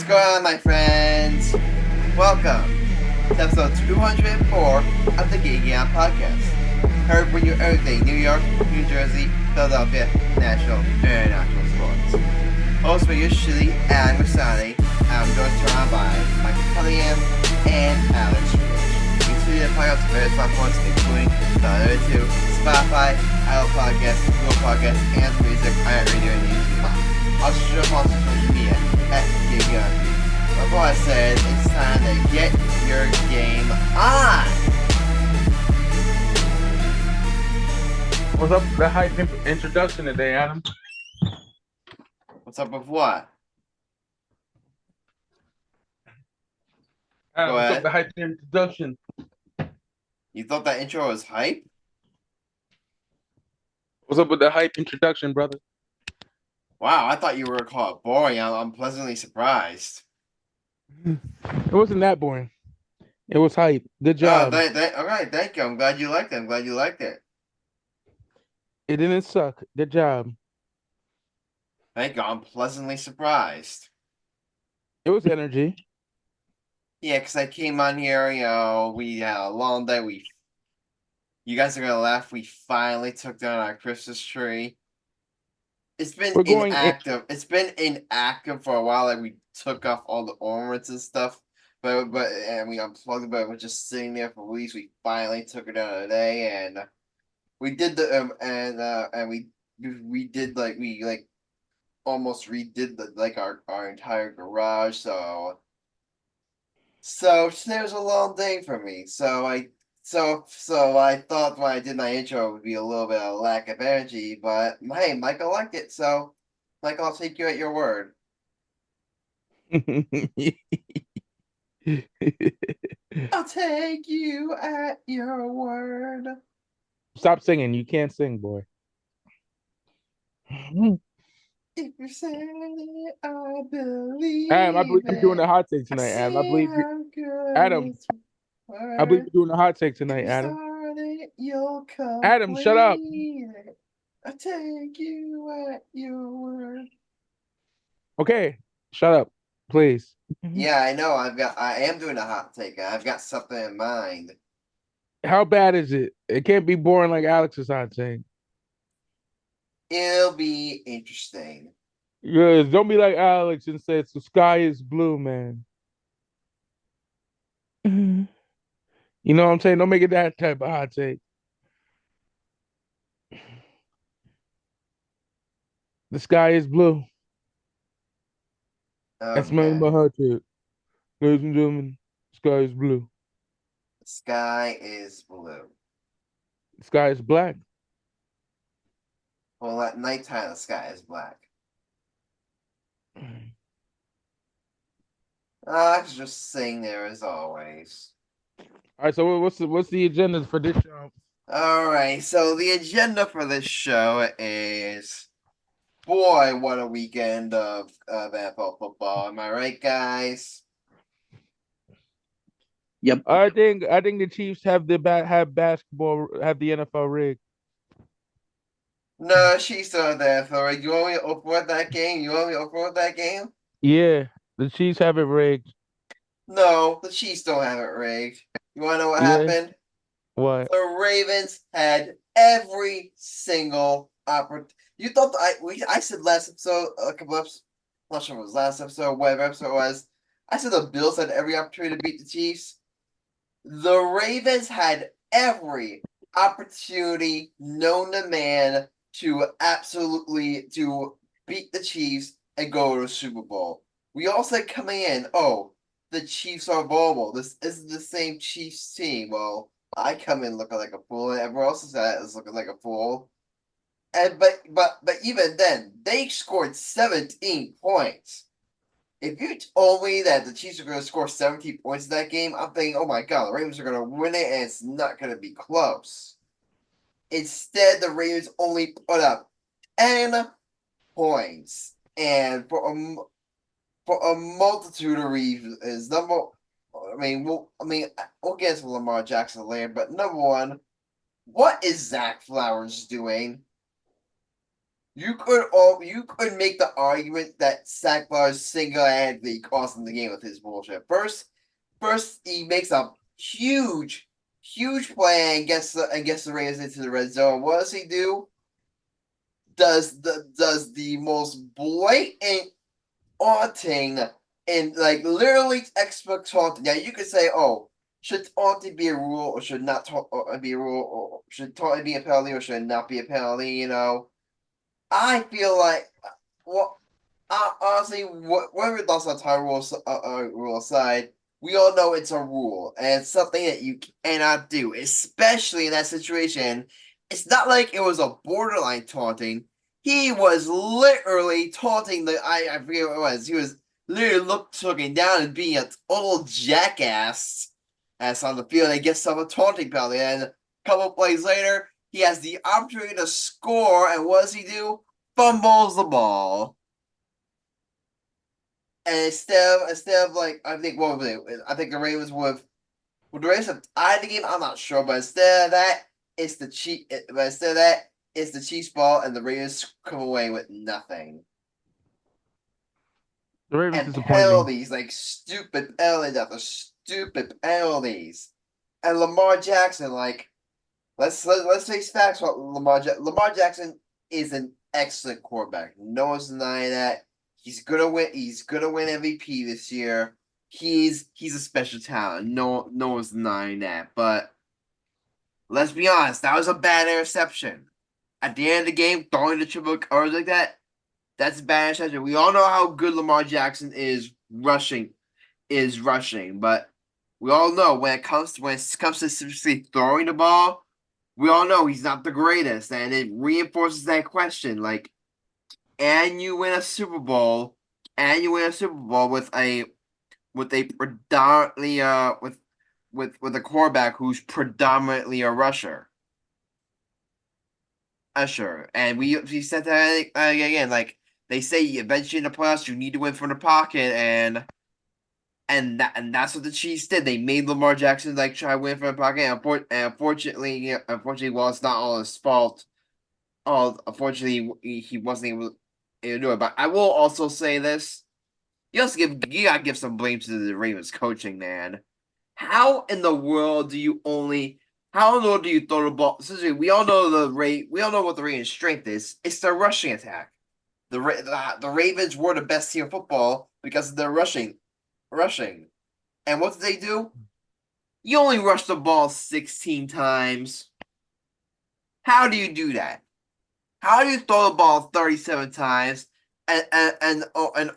What's going on, my friends? Welcome to episode 204 of the Geeking Out Podcast. Heard when you everything New York, New Jersey, Philadelphia, National, and international sports. Host for usually Adam Grassani. I'm joined around by Michael Cunningham and Alex Reich. You can see the podcast on various platforms, including the other two, Spotify, Apple Podcasts, Google Podcasts, and Music, iHeartRadio, and YouTube. Also, show us on social media at Geeking Out. Before I said, it's time to get your game on. What's up with the hype introduction today, Adam? What's up with what? Adam, what's up with the hype introduction? You thought that intro was hype? What's up with the hype introduction, brother? Wow, I thought you were called it boring. I'm pleasantly surprised. It wasn't that boring. It was hype. Good job. All right, thank you. I'm glad you liked it. It didn't suck. Good job. Thank you. I'm pleasantly surprised. It was energy. Yeah, because I came on here, we had a long day. You guys are going to laugh. We finally took down our Christmas tree. It's been inactive. It's been inactive for a while. Like, we took off all the ornaments and stuff, and we unplugged it, but it was just sitting there for weeks. We finally took it down today, and we did we almost redid our entire garage. So today was a long day for me. So I thought when I did my intro it would be a little bit of lack of energy, but hey, Michael liked it, so Michael, I'll take you at your word. I'll take you at your word. Stop singing. You can't sing, boy. If you say it, I believe. Adam, I believe you're doing the hot take tonight, Adam. I believe you. Adam, I believe you're doing the hot take tonight, Adam. Adam, shut up. I take you at your word. Okay, shut up, please. Yeah, I know. I am doing a hot take. I've got something in mind. How bad is it? It can't be boring like Alex's hot take. It'll be interesting. Yes, don't be like Alex and say the sky is blue, man. You know what I'm saying? Don't make it that type of hot take. The sky is blue. Okay. That's my hot take. Ladies and gentlemen, the sky is blue. The sky is blue. The sky is black. Well, at nighttime, the sky is black. I was just sitting there as always. All right, so what's the agenda for this show? All right, so the agenda for this show is, boy, what a weekend of NFL football. Am I right, guys? Yep. I think the Chiefs have basketball, have the NFL rigged. No, Chiefs don't have the NFL rigged. You want me to open that game? Yeah, the Chiefs have it rigged. No, the Chiefs don't have it rigged. You want to know what happened? What? The Ravens had every single opportunity. You thought I said last episode, a couple episodes, I'm not sure if it was last episode, whatever episode it was. I said the Bills had every opportunity to beat the Chiefs. The Ravens had every opportunity known to man to beat the Chiefs and go to the Super Bowl. We all said coming in, the Chiefs are vulnerable. This isn't the same Chiefs team. Well, I come in looking like a fool, and everyone else is looking like a fool. And but even then, they scored 17 points. If you told me that the Chiefs are going to score 17 points in that game, I'm thinking, oh my God, the Ravens are going to win it, and it's not going to be close. Instead, the Ravens only put up 10 points, and for a multitude of reasons. We'll get to Lamar Jackson later, but number one, what is Zach Flowers doing? You could make the argument that Zach Bars single-handedly cost him the game with his bullshit. First he makes a huge play and gets the Raiders into the red zone. What does he do? Does the most blatant taunting and like literally expert taunting. Now you could say, oh, should taunting be a rule or should not be a rule, or should taunting be a penalty or should it not be a penalty? I feel like, well, honestly, whatever your thoughts on time rule aside, we all know it's a rule and it's something that you cannot do, especially in that situation. It's not like it was a borderline taunting. He was literally taunting I forget what it was. He was literally looking down and being a total jackass as on the field and gets some a taunting penalty. And a couple plays later, he has the opportunity to score, and what does he do? Fumbles the ball. And instead of like I think what was it? I think the Ravens would the Ravens have tied the game. I'm not sure, but instead of that, it's the Chiefs ball, and the Ravens come away with nothing. The Ravens And disappoint me. penalties, like stupid penalties after stupid penalties. And Lamar Jackson, like let's face facts about Lamar Jackson. Lamar Jackson is an excellent quarterback. No one's denying that. He's gonna win. He's gonna win MVP this year. He's a special talent. No one's denying that. But let's be honest, that was a bad interception. At the end of the game, throwing the triple coverage like that, that's a bad interception. We all know how good Lamar Jackson rushing, but we all know when it comes to specifically throwing the ball, we all know he's not the greatest, and it reinforces that question. Like, and you win a Super Bowl, with a predominantly with a quarterback who's predominantly a rusher. Usher, and we said that again. Like they say, eventually in the playoffs, you need to win from the pocket, and that's what the Chiefs did. They made Lamar Jackson like try to win from the pocket, and unfortunately, well, it's not all his fault. Unfortunately, he wasn't able to do it. But I will also say this: you gotta give some blame to the Ravens coaching, man. How in the world do you only? How in the world do you throw the ball? Essentially, we all know we all know what the Ravens' strength is. It's their rushing attack. The Ravens were the best team in football because of their rushing. And what did they do? You only rush the ball 16 times. How do you do that? How do you throw the ball 37 times and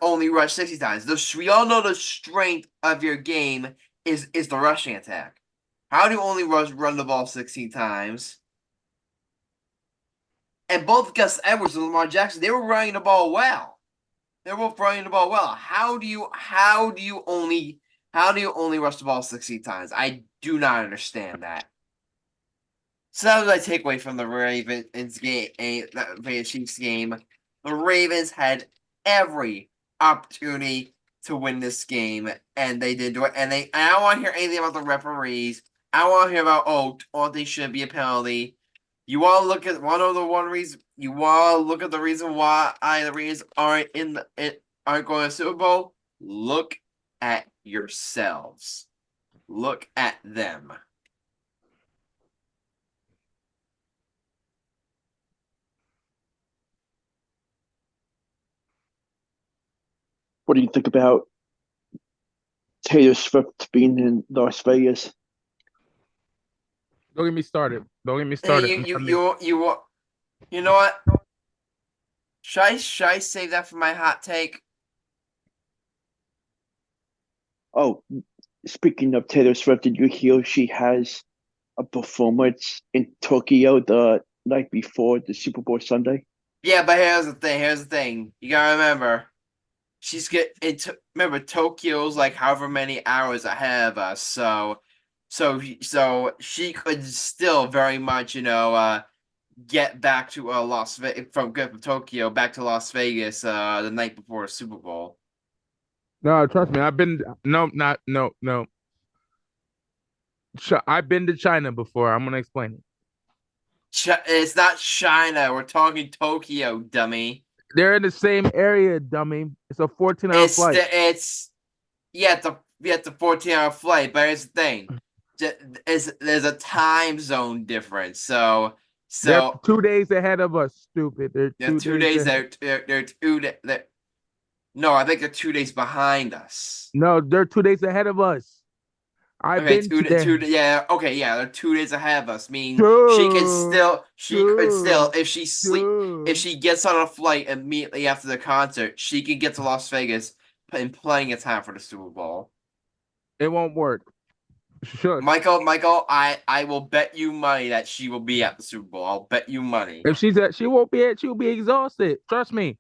only rush 60 times? We all know the strength of your game is the rushing attack. How do you only run the ball 16 times? And both Gus Edwards and Lamar Jackson, they were running the ball well. They were both running the ball well. How do you only rush the ball 16 times? I do not understand that. So that was my takeaway from the Ravens game, the Chiefs game. The Ravens had every opportunity to win this game, and they didn't do it. And I don't want to hear anything about the referees. I don't want to hear about they shouldn't be a penalty. You want to look at one reason. You want to look at the reason why the Ravens aren't going to Super Bowl. Look at yourselves. Look at them. What do you think about Taylor Swift being in Las Vegas? Don't get me started. Don't get me Hey, started. you know what? Should I save that for my hot take? Oh, speaking of Taylor Swift, did you hear she has a performance in Tokyo the night before the Super Bowl Sunday? Yeah, but here's the thing. You gotta remember, remember Tokyo's like however many hours ahead of us, so she could still very much, get back to Las Vegas from Tokyo back to Las Vegas the night before Super Bowl. No, trust me. I've been no. I've been to China before. I'm gonna explain it. It's not China. We're talking Tokyo, dummy. They're in the same area, dummy. It's a 14-hour flight. It's a 14-hour flight, but here's the thing. There's a time zone difference. So They're 2 days ahead of us, stupid. They're 2 days they're 2 days. No, I think they're 2 days behind us. No, they're 2 days ahead of us. I've been to them. Yeah, okay, yeah, they're 2 days ahead of us. Meaning Duh. she could still, if she gets on a flight immediately after the concert, she can get to Las Vegas in plenty of time for the Super Bowl. It won't work. Sure. Michael, I will bet you money that she will be at the Super Bowl. I'll bet you money. If she won't be at, she'll be exhausted. Trust me.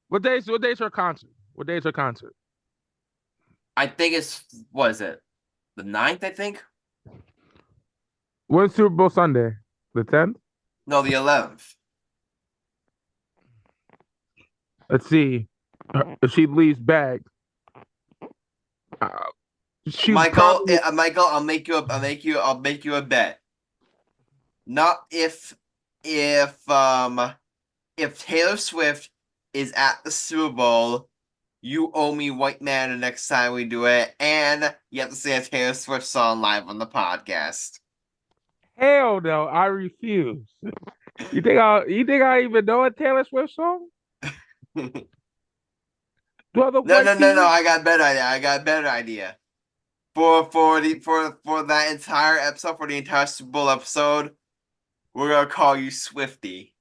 What day's her concert? What day's her concert? I think what is it? The 9th, I think? When's Super Bowl Sunday? The 10th? No, the 11th. Let's see. If she leaves back. Michael, I'll make you a bet. Not if Taylor Swift is at the Super Bowl, you owe me White Man the next time we do it, and you have to say a Taylor Swift song live on the podcast. Hell no, I refuse. You think I even know a Taylor Swift song? No. I got a better idea. For that entire episode, for the entire Super Bowl episode, we're gonna call you Swifty.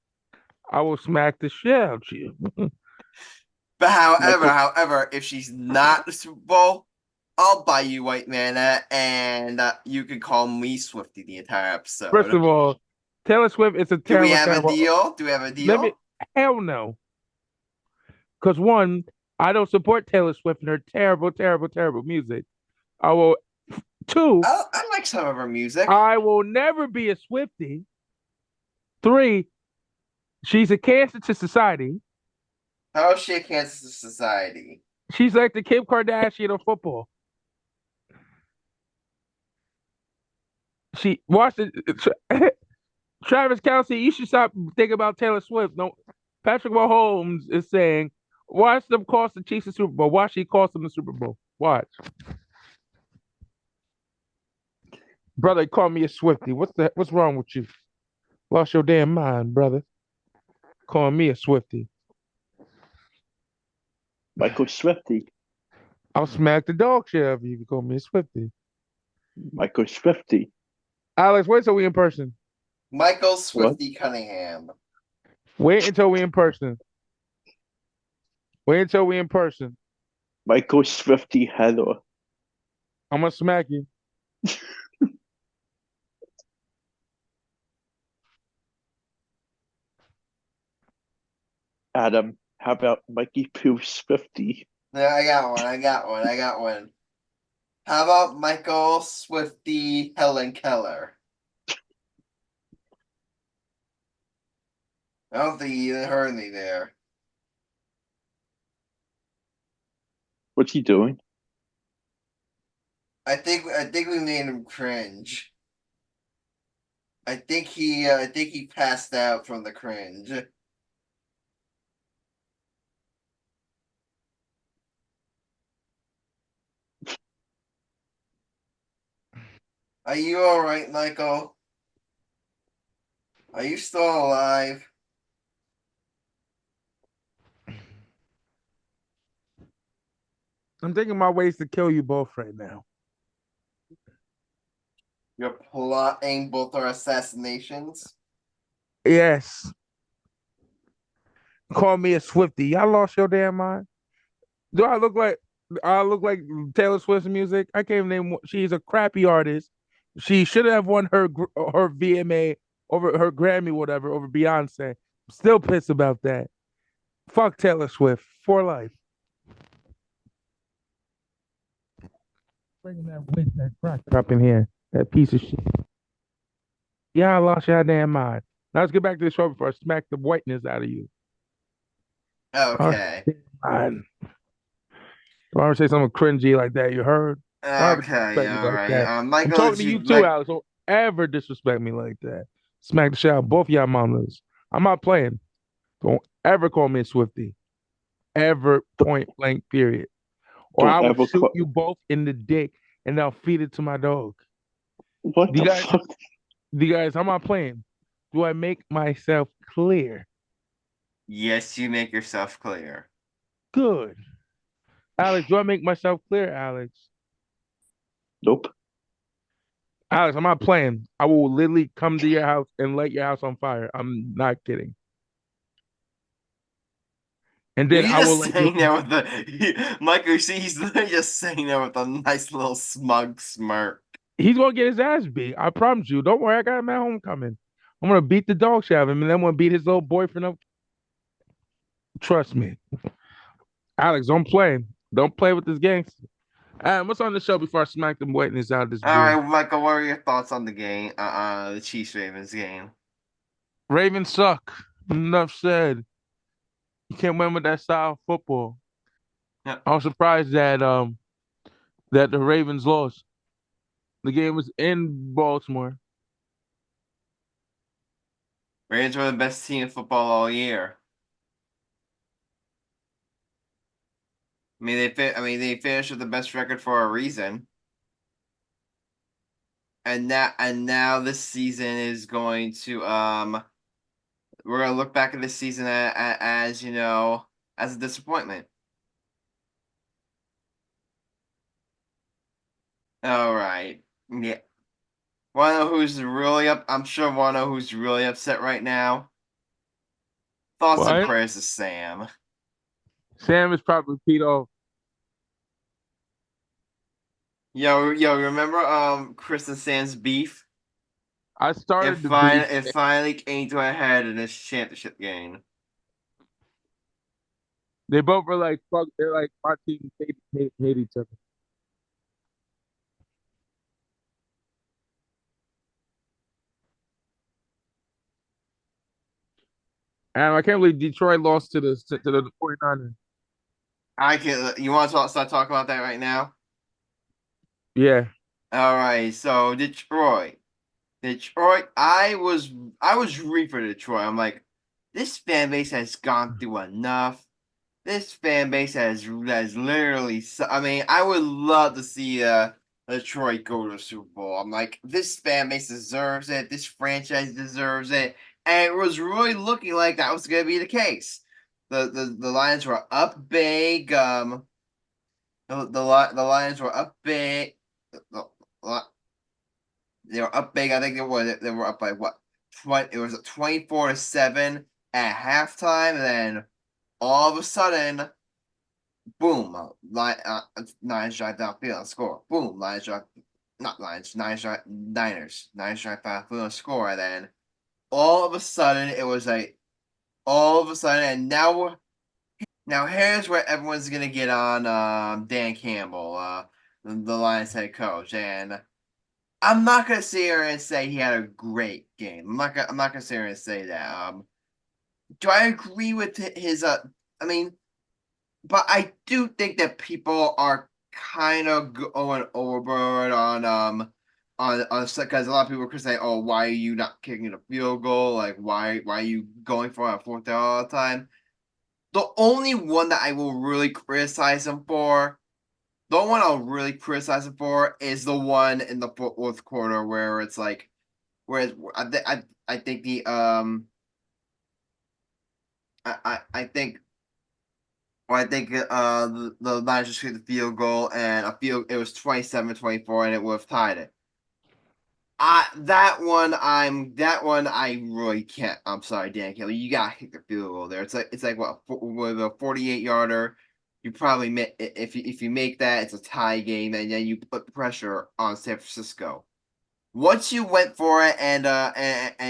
I will smack the shit out of you. But however, if she's not the Super Bowl, I'll buy you White Mana, and you can call me Swifty the entire episode. First of all, Taylor Swift is a terrible. Do we have a deal? Hell no. Because one, I don't support Taylor Swift and her terrible, terrible, terrible music. I will. Two, I like some of her music. I will never be a Swiftie. 3, she's a cancer to society. How is she a cancer to society? She's like the Kim Kardashian of football. She watched it. Travis Kelce, you should stop thinking about Taylor Swift. No, Patrick Mahomes is saying, watch them cost the Chiefs the Super Bowl. Watch she cost them the Super Bowl. Watch. Brother, call me a Swiftie. What's wrong with you? Lost your damn mind, brother. Call me a Swiftie. Michael Swiftie. I'll smack the dog shit out of you if you call me a Swiftie. Michael Swiftie. Alex, wait till we in person. Michael Swiftie Cunningham. Wait until we in person. Wait until we in person. Michael Swiftie Heather. I'm gonna smack you. Adam, how about Mikey Pooh Swiftie? Yeah, I got one. How about Michael Swiftie Helen Keller? I don't think you even heard me there. What's he doing? I think we made him cringe. I think he passed out from the cringe. Are you all right, Michael? Are you still alive? I'm thinking my ways to kill you both right now. You're plotting both our assassinations? Yes. Call me a Swiftie. Y'all lost your damn mind? Do I look like Taylor Swift's music? I can't even name. She's a crappy artist. She should have won her VMA over her Grammy, whatever, over Beyonce. I'm still pissed about that. Fuck Taylor Swift for life. Bringing that crack up in here, that piece of shit. Yeah, I lost your damn mind. Now let's get back to the show before I smack the whiteness out of you. Okay. Fine. Don't ever say something cringy like that. You heard? Okay, all right. I'm Michael, talking to you too, Alex. Don't ever disrespect me like that. Smack the shit out of both y'all mamas. I'm not playing. Don't ever call me a Swifty. Ever point blank period. Or I Don't will ever shoot call. you both in the dick and I'll feed it to my dog. What Do you the guys fuck? do you guys I'm not playing. Do I make myself clear? Yes, you make yourself clear. Good. Alex, do I make myself clear, Alex? Nope. Alex, I'm not playing. I will literally come to your house and light your house on fire. I'm not kidding. And then He's I will just let you. saying there with Michael. You see, he's literally just saying there with a nice little smug smirk. He's gonna get his ass beat. I promise you. Don't worry, I got him at homecoming. I'm gonna beat the dog shit out of him, and then I'm gonna beat his little boyfriend up. Trust me, Alex. Don't play. Don't play with this gangster. What's on the show before I smack them wetness out of this All beer? right, Michael. What are your thoughts on the game? The Chiefs Ravens game. Ravens suck. Enough said. You can't win with that style of football. Yep. I was surprised that the Ravens lost. The game was in Baltimore. Ravens were the best team in football all year. They finished with the best record for a reason. And now this season is going to we're gonna look back at this season as as a disappointment. All right, yeah. Want to know who's really up? I'm sure want to know who's really upset right now. Thoughts and What? prayers to Sam. Sam is probably peed off. Yo, remember Chris and Sam's beef? I started the beef. It finally came to a head in this championship game. They both were like, fuck, they're like, my team hate each other. And I can't believe Detroit lost to the 49ers. I can. You want to start talking about that right now? Yeah. All right. So Detroit. I was rooting for Detroit. I'm like, this fan base has gone through enough. This fan base has literally. I mean, I would love to see Detroit go to the Super Bowl. I'm like, this fan base deserves it. This franchise deserves it, and it was really looking like that was going to be the case. The Lions were up big. The Lions were up big. The, they were up big. I think they were up by what? 20, it was 24-7 at halftime, and then all of a sudden, boom! Lions drive downfield and score. Boom! Lions drive, not Lions. Niners drive downfield and score. And then all of a sudden, it was like all of a sudden, and now here's where everyone's gonna get on Dan Campbell, the Lions head coach, and I'm not gonna sit here and say he had a great game. I'm not gonna sit here and say that. Do I agree with his? I mean, but I do think that people are kind of going overboard on because a lot of people could say, "Oh, why are you not kicking a field goal? Like, why are you going for it on fourth down all the time?" The only one that I will really criticize him for, the one I'll really criticize him for, is the one in the fourth quarter where it's like, whereas I think I think. Well, I think the Lions just kicked the field goal and it was 27-24 and it would have tied it. That one I really can't. I'm sorry, Dan Kelly. You gotta kick the field goal there. It's like what with a 48-yarder. You probably if you make that, it's a tie game, and then you put pressure on San Francisco. Once you went for it and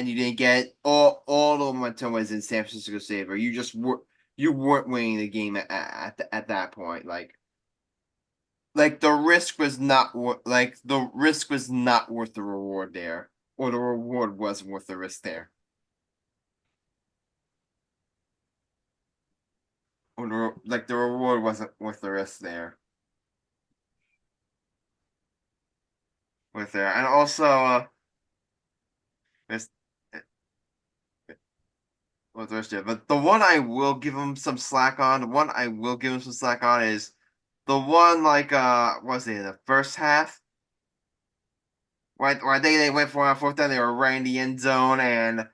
you didn't get it, all the momentum was in San Francisco's favor. You weren't winning the game at that point. Like the risk was not the risk was not worth the reward there, or the reward wasn't worth the risk there, or the reward wasn't worth the risk there with there, and also this with the rest of it. But the one I will give him some slack on, the one I will give him some slack on is the one like what was it in the first half? Right, they went for a fourth down, they were right in the end zone, and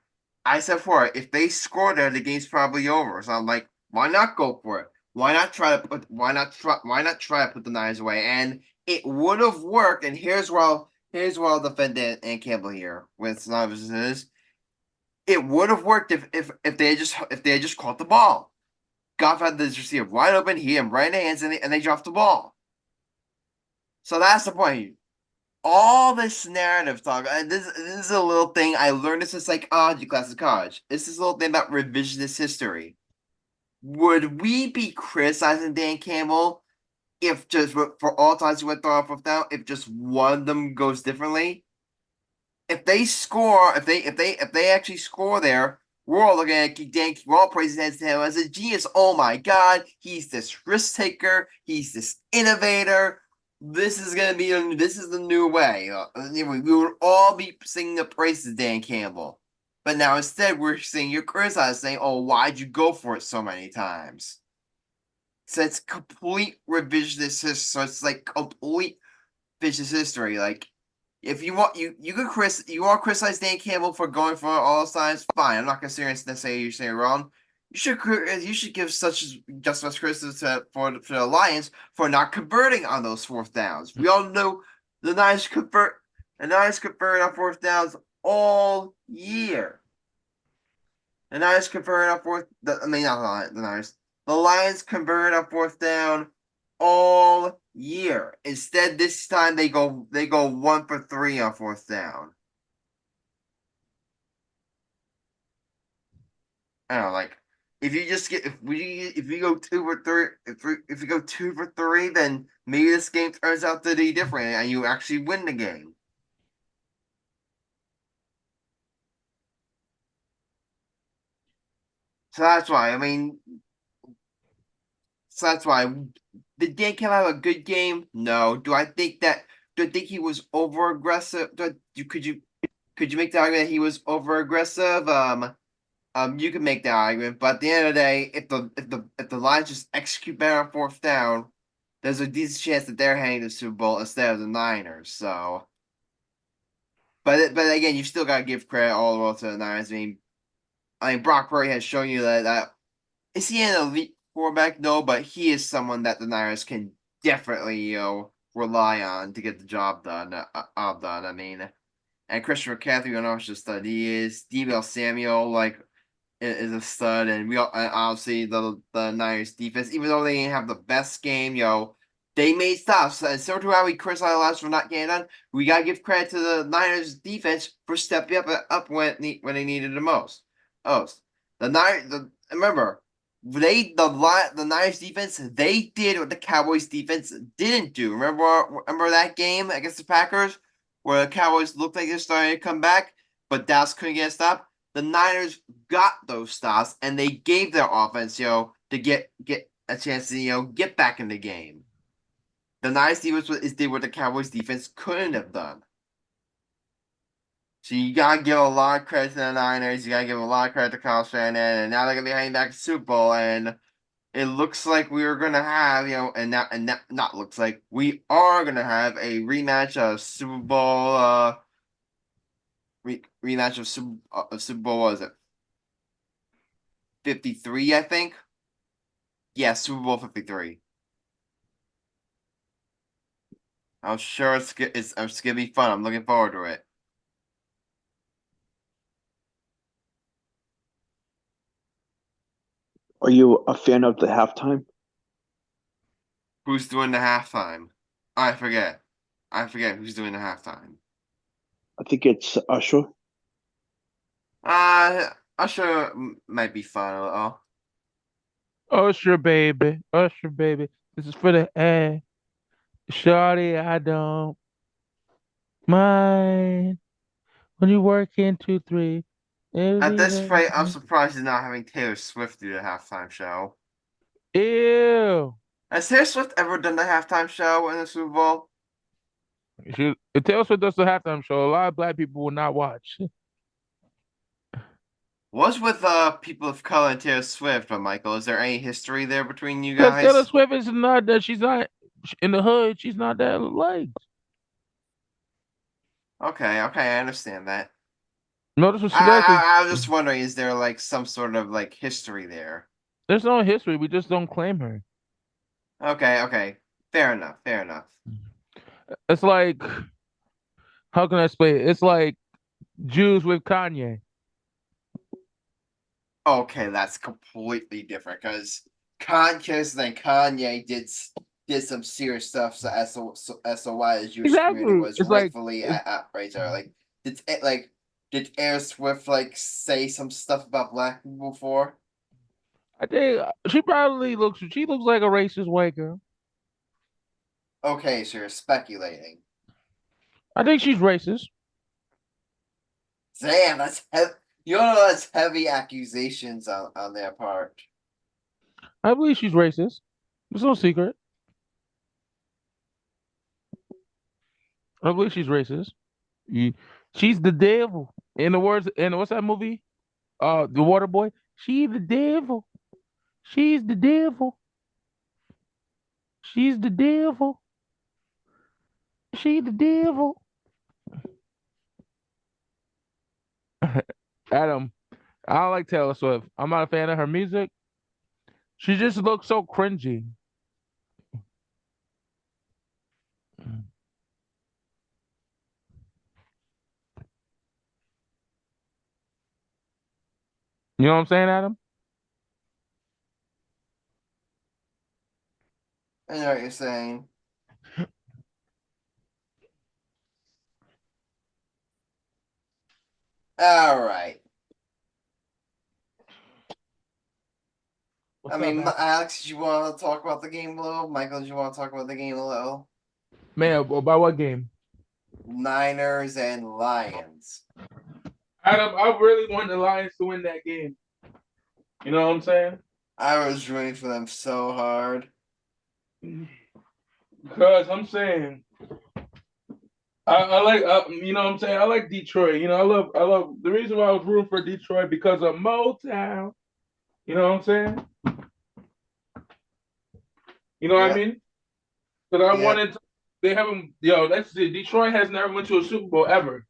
I said for it, if they score there, the game's probably over. So I'm like, why not go for it? Why not try to put the Niners away? And it would have worked. And here's where I'll defend Dan Campbell here with Snyder's is it would have worked if they had just caught the ball. Goff had this receiver wide open, he had him right in the hands, and they dropped the ball. So that's the point. All this narrative talk, and this is a little thing I learned this in psychology class in college. This is a little thing about revisionist history. Would we be criticizing Dan Campbell if just for all times he went through off down, if just one of them goes differently? If they score, if they actually score there, we're all looking at Dan. We're all praising him as a genius. Oh my God, he's this risk taker. He's this innovator. This is the new way. We would all be singing the praises of Dan Campbell, but now instead we're seeing you criticize, saying, "Oh, why'd you go for it so many times?" So it's complete revisionist history. So it's like complete vicious history. Like if you want you could criticize Dan Campbell for going for all signs, fine. I'm not gonna sit here and say you're saying wrong. You should give such just as criticism for the Lions for not converting on those fourth downs. We all know the Niners convert on fourth downs all year. The Niners convert on fourth. I mean, not the Niners. The Lions convert on fourth down all year. Instead, this time they go 1 for 3 on fourth down. I don't know, like if you just get if you go 2 for 3 if you go 2 for 3, then maybe this game turns out to be different and you actually win the game. So that's why. I mean, so that's why. Did Dan Campbell have a good game? No. Do I think he was over aggressive? Could you make the argument that he was over aggressive? You can make that argument, but at the end of the day, if the Lions just execute better on fourth down, there's a decent chance that they're heading to the Super Bowl instead of the Niners. So, but again, you still gotta give credit all the way to the Niners. I mean, Brock Purdy has shown you that is he an elite quarterback? No, but he is someone that the Niners can definitely rely on to get the job done. I mean, and Christian McCaffrey, you know, is just that he is. Debo Samuel, like is a stud, and obviously the Niners defense, even though they didn't have the best game, they made stops. And so to how we criticize the Lions for not getting done, we gotta give credit to the Niners defense for stepping up when they needed the most. Oh, remember the Niners defense, they did what the Cowboys defense didn't do. Remember that game against the Packers where the Cowboys looked like they're starting to come back, but Dallas couldn't get a stop. The Niners got those stops and they gave their offense, to get a chance to, get back in the game. The Niners defense did what the Cowboys defense couldn't have done. So you gotta give a lot of credit to the Niners. You gotta give a lot of credit to Kyle Shanahan, and now they're gonna be heading back to Super Bowl, and it looks like we are gonna have, not looks like we are gonna have a rematch of Super Bowl, rematch of Super Bowl. What is it? 53, I think. Yeah, Super Bowl 53. I'm sure it's gonna be fun. I'm looking forward to it. Are you a fan of the halftime? Who's doing the halftime? I forget. I forget who's doing the halftime. I think it's Usher. Usher might be fun a little. Usher baby, Usher baby. This is for the air. Shorty, I don't mind when you work in 2, 3. At Every this day. rate, I'm surprised they're not having Taylor Swift do the halftime show. Ew. Has Taylor Swift ever done the halftime show in the Super Bowl? If Taylor Swift does the halftime show, a lot of black people will not watch. What's with people of color and Taylor Swift, Michael? Is there any history there between you Because Taylor guys? Swift is not that she's not in the hood. She's not that like. Okay, I understand that. Notice what she does. I was just wondering, is there like some sort of like history there? There's no history. We just don't claim her. Okay. Fair enough. It's like, how can I explain it? It's like Jews with Kanye. Okay, that's completely different because Kanye did some serious stuff. So as to why the Jewish community Exactly. was It's like rightfully right there. Did Taylor Swift like say some stuff about black people before? I think she probably looks. She looks like a racist white girl. Okay, so you're speculating. I think she's racist. Damn, that's heavy. You know that's heavy accusations on their part. I believe she's racist. It's no secret. I believe she's racist. You- She's the devil. In the words, in what's that movie? The Water Boy. She's the devil. She's the devil. She's the devil. She's the devil. Adam, I don't like Taylor Swift. I'm not a fan of her music. She just looks so cringy. You know what I'm saying, Adam? I know what you're saying. All right. I What's up, mean, man? Alex, did you want to talk about the game a little? Michael, did you want to talk about the game a little? Man, about what game? Niners and Lions. Adam, I really want the Lions to win that game. You know what I'm saying? I was rooting for them so hard. Because I'm saying I like you know what I'm saying? I like Detroit. You know, I love the reason why I was rooting for Detroit because of Motown. You know what I'm saying? You know what I Yep, mean? Because I yep, wanted to, they haven't that's it. Detroit has never went to a Super Bowl ever.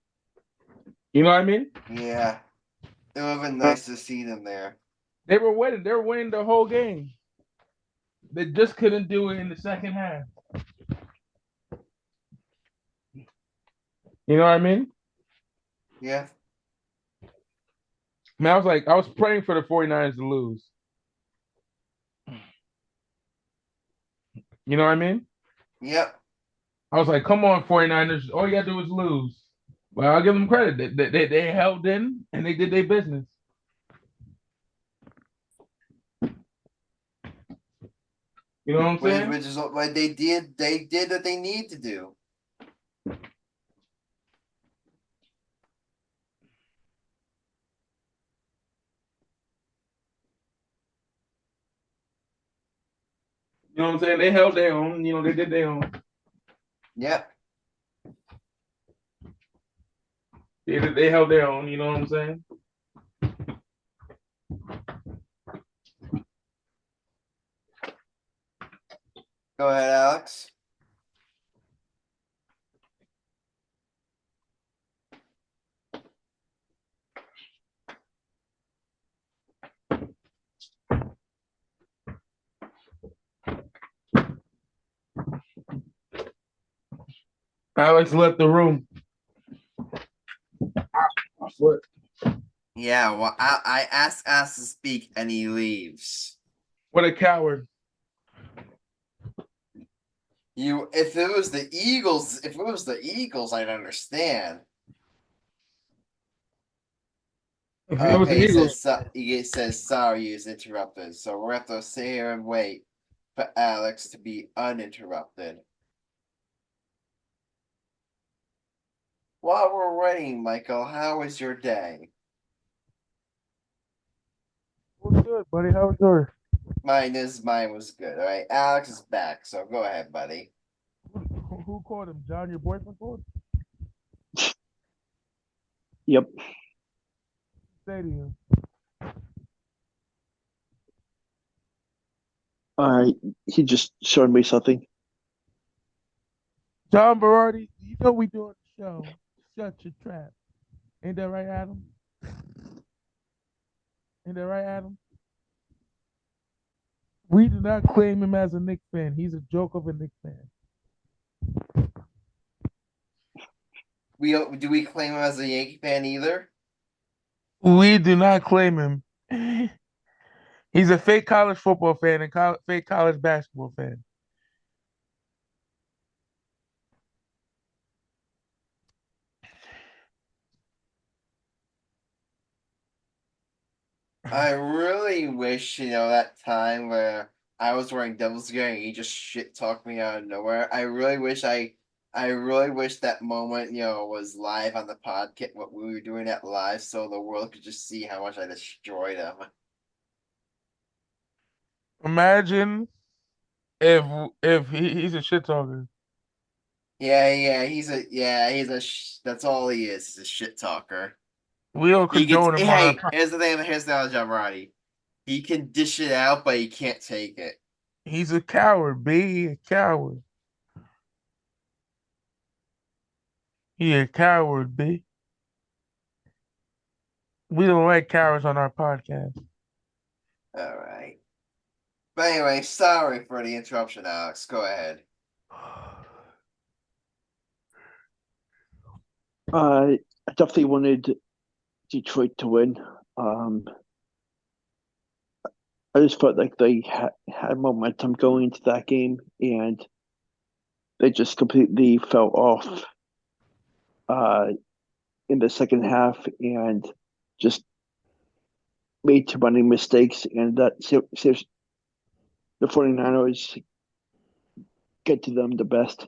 You know what I mean? yeah. It would have been nice to see them there. They were winning the whole game. They just couldn't do it in the second half. You know what I mean? Yeah, Man, I was praying for the 49ers to lose. You know what I mean? yep. I was like, come on, 49ers. All you gotta do is lose. Well, I'll give them credit. They held in and they did their business. You know what I'm saying? Which is what they did. They did what they need to do. You know what I'm saying? They held their own. You know, they did their own. Yep. They held their own. You know what I'm saying? Go ahead, Alex. Alex left the room. My foot. Yeah. Well, I asked to speak, and he leaves. What a coward. If it was the Eagles, I'd understand. If it was the Okay, Eagles. he says sorry, he was interrupted. So we're gonna have to sit here and wait for Alex to be uninterrupted. While we're waiting, Michael, how was your day? What's good, buddy? How was yours? Mine was good. All right, Alex is back, so go ahead, buddy. Who called him? John, your boyfriend called? Yep. Say to you. Uh, he just showed me something. John Berardi, you know we doing the show. Shut your trap. Ain't that right, Adam? Ain't that right, Adam? We do not claim him as a Knicks fan. He's a joke of a Knicks fan. Do we claim him as a Yankee fan either? We do not claim him. He's a fake college football fan and fake college basketball fan. I really wish, that time where I was wearing Devil's Gear and he just shit talked me out of nowhere. I really wish that moment, was live on the podcast, what we were doing that live, so the world could just see how much I destroyed him. Imagine if he's a shit talker. That's all he is. He's a shit talker. We don't He gets, condone him on our hey, here's the thing, here's the other job, Roddy. He can dish it out, but he can't take it. He's a coward, B. A coward. He a coward, B. We don't like cowards on our podcast. All right. But anyway, sorry for the interruption, Alex. Go ahead. I definitely wanted Detroit to win. I just felt like they had momentum going into that game, and they just completely fell off uh, in the second half and just made too many mistakes. And that saves the 49ers get to them the best.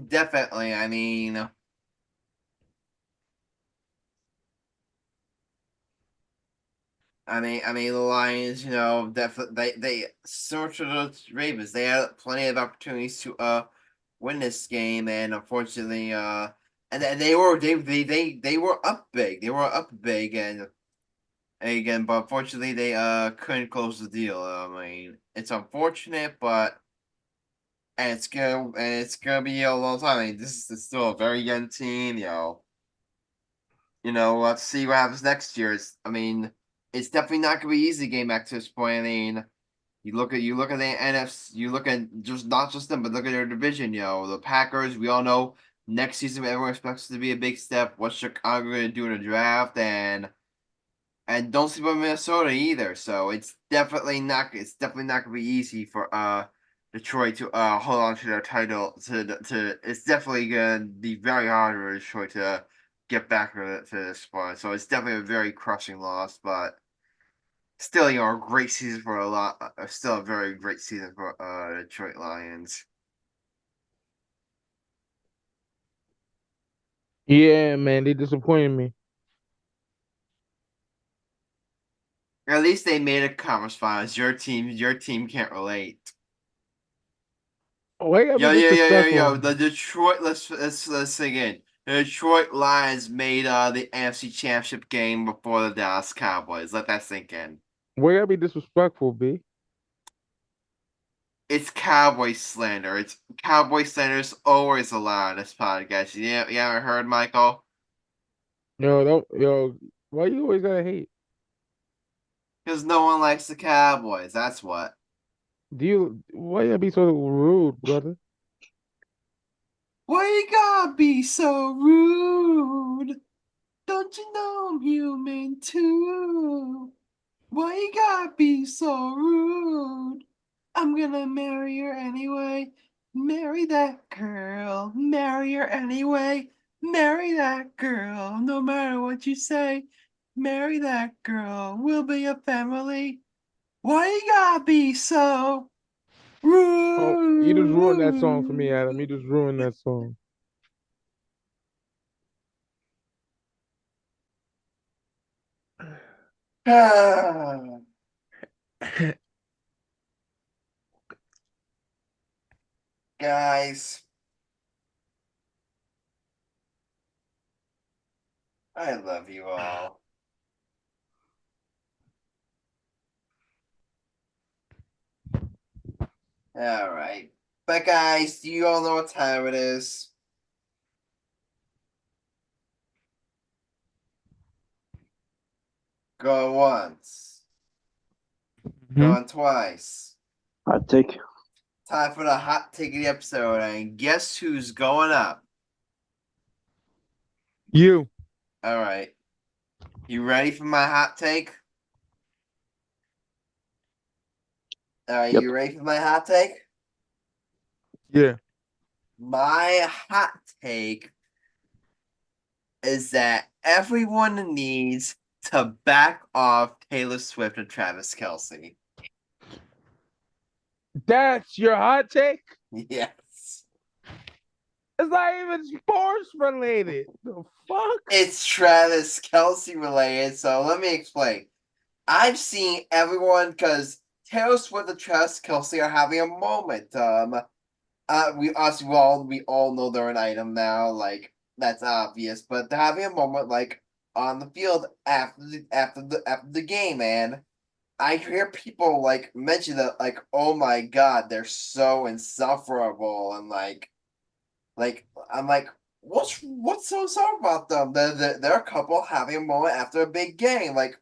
Definitely. The Lions, definitely they similar to the Ravens, they had plenty of opportunities to win this game, and unfortunately, and they were up big, and again, but unfortunately, they couldn't close the deal. It's unfortunate, but and it's gonna be a long time. This is still a very young team, let's see what happens next year. It's definitely not gonna be easy getting back to this point. You look at the NFC, you look at just not just them, but look at their division. The Packers. We all know next season everyone expects it to be a big step. What's Chicago going to do in the draft, and don't sleep on Minnesota either. So it's definitely not gonna be easy for Detroit to hold on to their title. It's definitely gonna be very hard for Detroit to get back to this spot. So it's definitely a very crushing loss, but still, a great season for still a very great season for Detroit Lions. Yeah, man, they disappointed me. At least they made a conference finals. Your team can't relate. Why you gotta Yo, be yo, yo, yo, yo. disrespectful? The Detroit. Let's sing in. The Detroit Lions made the NFC Championship game before the Dallas Cowboys. Let that sink in. Why you gotta be disrespectful, B? It's Cowboy slander. It's Cowboy slander is always allowed in this podcast. You haven't heard, Michael? Yo, why you always gotta hate? Because no one likes the Cowboys. That's what. Why you gotta be so rude, brother? Why you gotta be so rude? Don't you know I'm human too? Why you gotta be so rude? I'm gonna marry her anyway. Marry that girl. Marry her anyway. Marry that girl. No matter what you say. Marry that girl. We'll be a family. Why you gotta be so Oh, you just ruined that song for me, Adam. You rude? just ruined that song. Guys, I love you all. All right. But guys, do you all know what time it is? Go once. Going twice. Hot take. Time for the hot take of the episode, and guess who's going up? You. All right. You ready for my hot take? All right, Yep. you ready for my hot take? Yeah. My hot take is that everyone needs to back off Taylor Swift and Travis Kelce. That's your hot take? Yes. It's not even sports related. The fuck? It's Travis Kelce related, so let me explain. I've seen everyone because Taylor Swift and Travis Kelce are having a moment. We all know they're an item now, like that's obvious, but they're having a moment like on the field after the game, man. I hear people like mention that like, oh my god, they're so insufferable, and like I'm like, what's so sorry about them? They're a couple having a moment after a big game. Like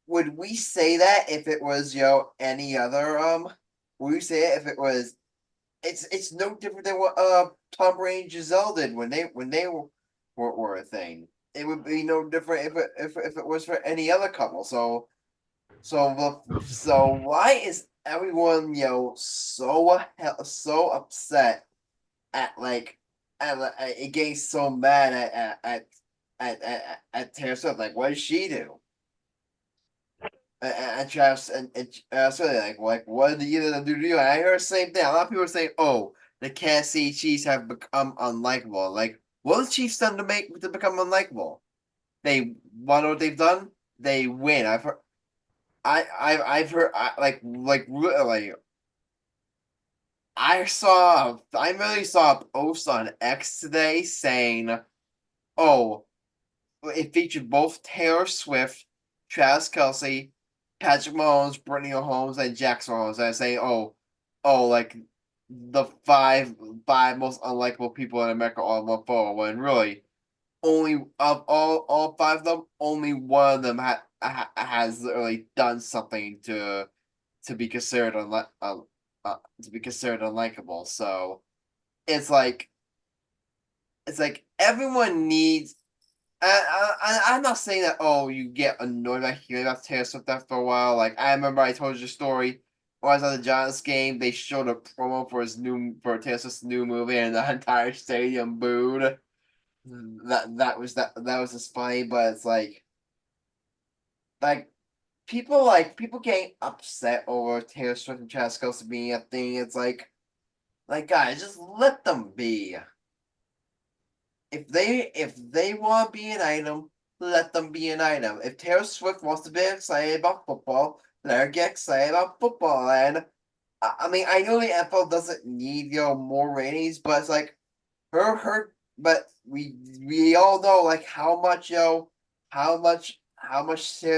would we say that if it was any other would we say it if it was it's no different than what Tom Brady and Giselle did when they were a thing. It would be no different if it was for any other couple. So why is everyone so upset at getting so mad at Taylor Swift? Like, what did she do? And Travis so like what did either of them do to you? And I heard the same thing. A lot of people are saying, "Oh, the Kansas City Chiefs have become unlikable." Like, what have the Chiefs done to become unlikable? They want what they've done. They win. I've heard really. I really saw a post on X today saying, "Oh, it featured both Taylor Swift, Travis Kelce, Patrick Mahomes, Brittany Mahomes, and Jackson Mahomes." I say, like the five most unlikable people in America all in one photo. When really, only of all five of them, only one of them has really done something to be considered to be considered unlikable. So it's like everyone needs. I'm not saying that. Oh, you get annoyed by hearing about Taylor Swift after a while. Like I remember, I told you a story. When I was at the Giants game, they showed a promo for Taylor Swift's new movie, and the entire stadium booed. That was just funny, but it's like people getting upset over Taylor Swift and Travis Kelce being a thing. It's like guys, just let them be. If they want to be an item, let them be an item. If Taylor Swift wants to be excited about football, let her get excited about football. And I mean, I know the NFL doesn't need more ratings, but it's like her. But we all know like how much Taylor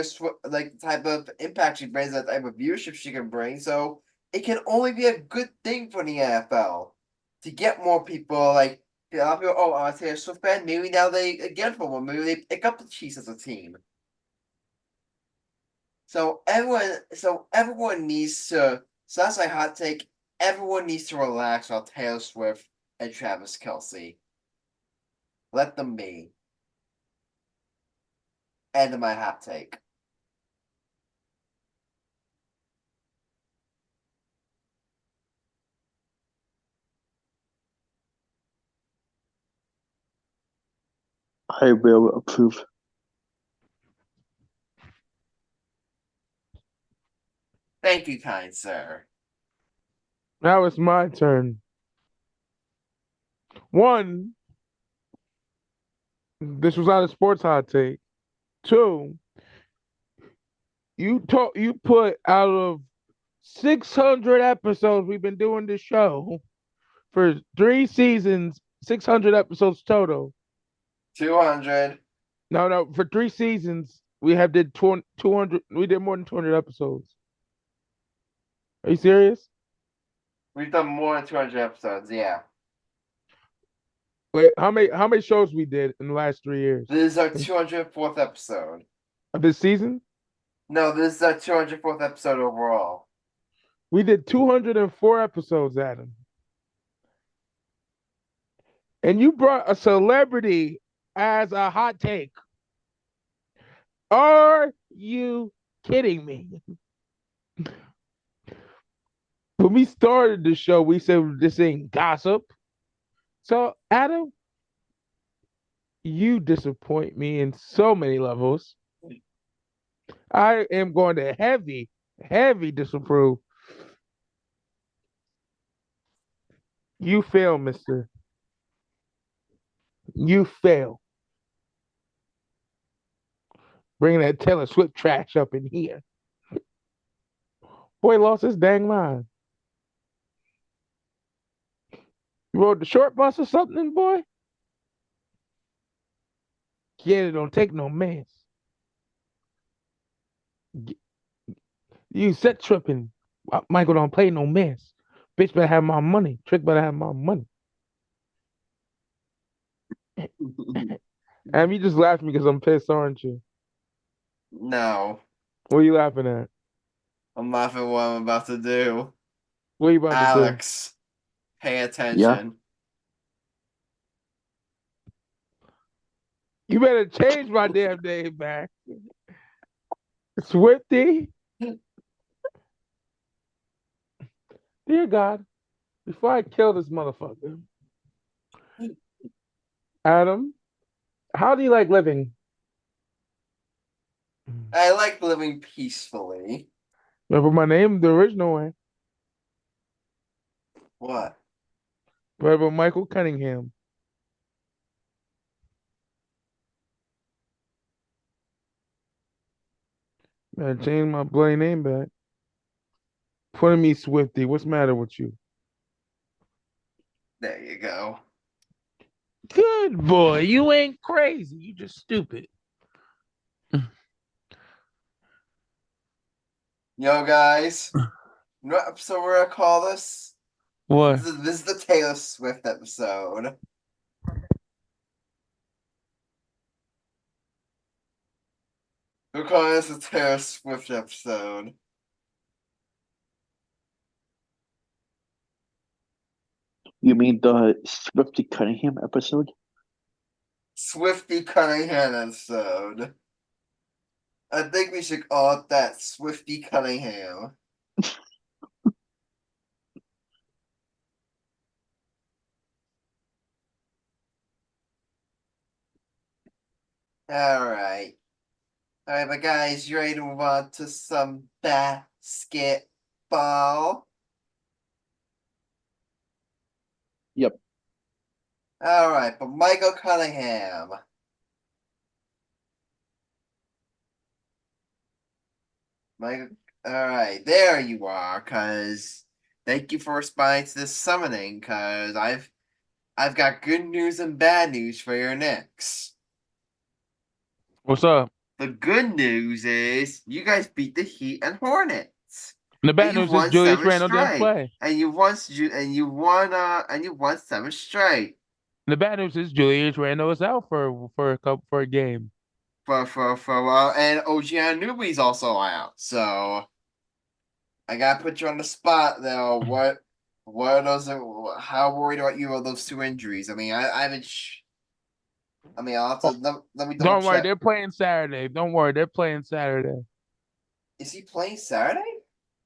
Swift, like the type of impact she brings, that type of viewership she can bring. So it can only be a good thing for the NFL to get more people like. A lot of people, oh, Taylor Swift fan. Maybe now they again for one. Maybe they pick up the Chiefs as a team. So everyone needs to. So that's my hot take. Everyone needs to relax about Taylor Swift and Travis Kelce. Let them be. End of my hot take. I will approve. Thank you, kind sir. Now it's my turn. One, this was not a sports hot take. Two, you put out of 600 episodes we've been doing this show for 3 seasons, 600 episodes total. 200. No. For 3 seasons, we did 200. We did more than 200 episodes. Are you serious? We've done more than 200 episodes. Yeah. Wait, how many shows we did in the last 3 years This is our 204th episode. of this season? No, this is our 204th episode overall. We did 204 episodes, Adam. And you brought a celebrity as a hot take. Are you kidding me? When we started the show, we said this ain't gossip. So, Adam, you disappoint me in so many levels. I am going to heavy disapprove. You fail, mister. You fail. Bringing that Taylor Swift trash up in here. Boy lost his dang mind. You rode the short bus or something, boy? Yeah, it don't take no mess. You set tripping. Michael don't play no mess. Bitch better have my money. Trick better have my money. And you just laughing because I'm pissed, aren't you? No. What are you laughing at? I'm laughing at what I'm about to do. What are you about to do? Alex, pay attention. You better change my damn name back. Swifty. Dear God, before I kill this motherfucker, Adam, how do you like living? I like living peacefully. Remember my name, the original way. What? Remember Michael Cunningham. Better change my bloody name back. Putting me Swifty. What's the matter with you? There you go. Good boy. You ain't crazy. You just stupid. Yo, guys. You know what episode we're gonna call this? What? This is the Taylor Swift episode. We're calling this the Taylor Swift episode. You mean the Swifty Cunningham episode? Swifty Cunningham episode. I think we should call it that, Swifty Cunningham. Alright. Alright, but guys, you ready to move on to some basketball? Yep. Alright, but Michael Cunningham. Michael, alright, there you are, cause thank you for responding to this summoning, cause I've got good news and bad news for your Knicks. What's up? The good news is you guys beat the Heat and Hornets. And the bad And you news is won Julius 7 Randle didn't straight. play. And you won 7 straight. And the bad news is Julius Randle is out for a game. For a while, and OG Anunoby's also out. So I gotta put you on the spot though. What are those? How worried are you about those 2 injuries? I mean, I haven't. I'll have to let me double Don't worry, check. they're playing Saturday. Don't worry, they're playing Saturday. Is he playing Saturday?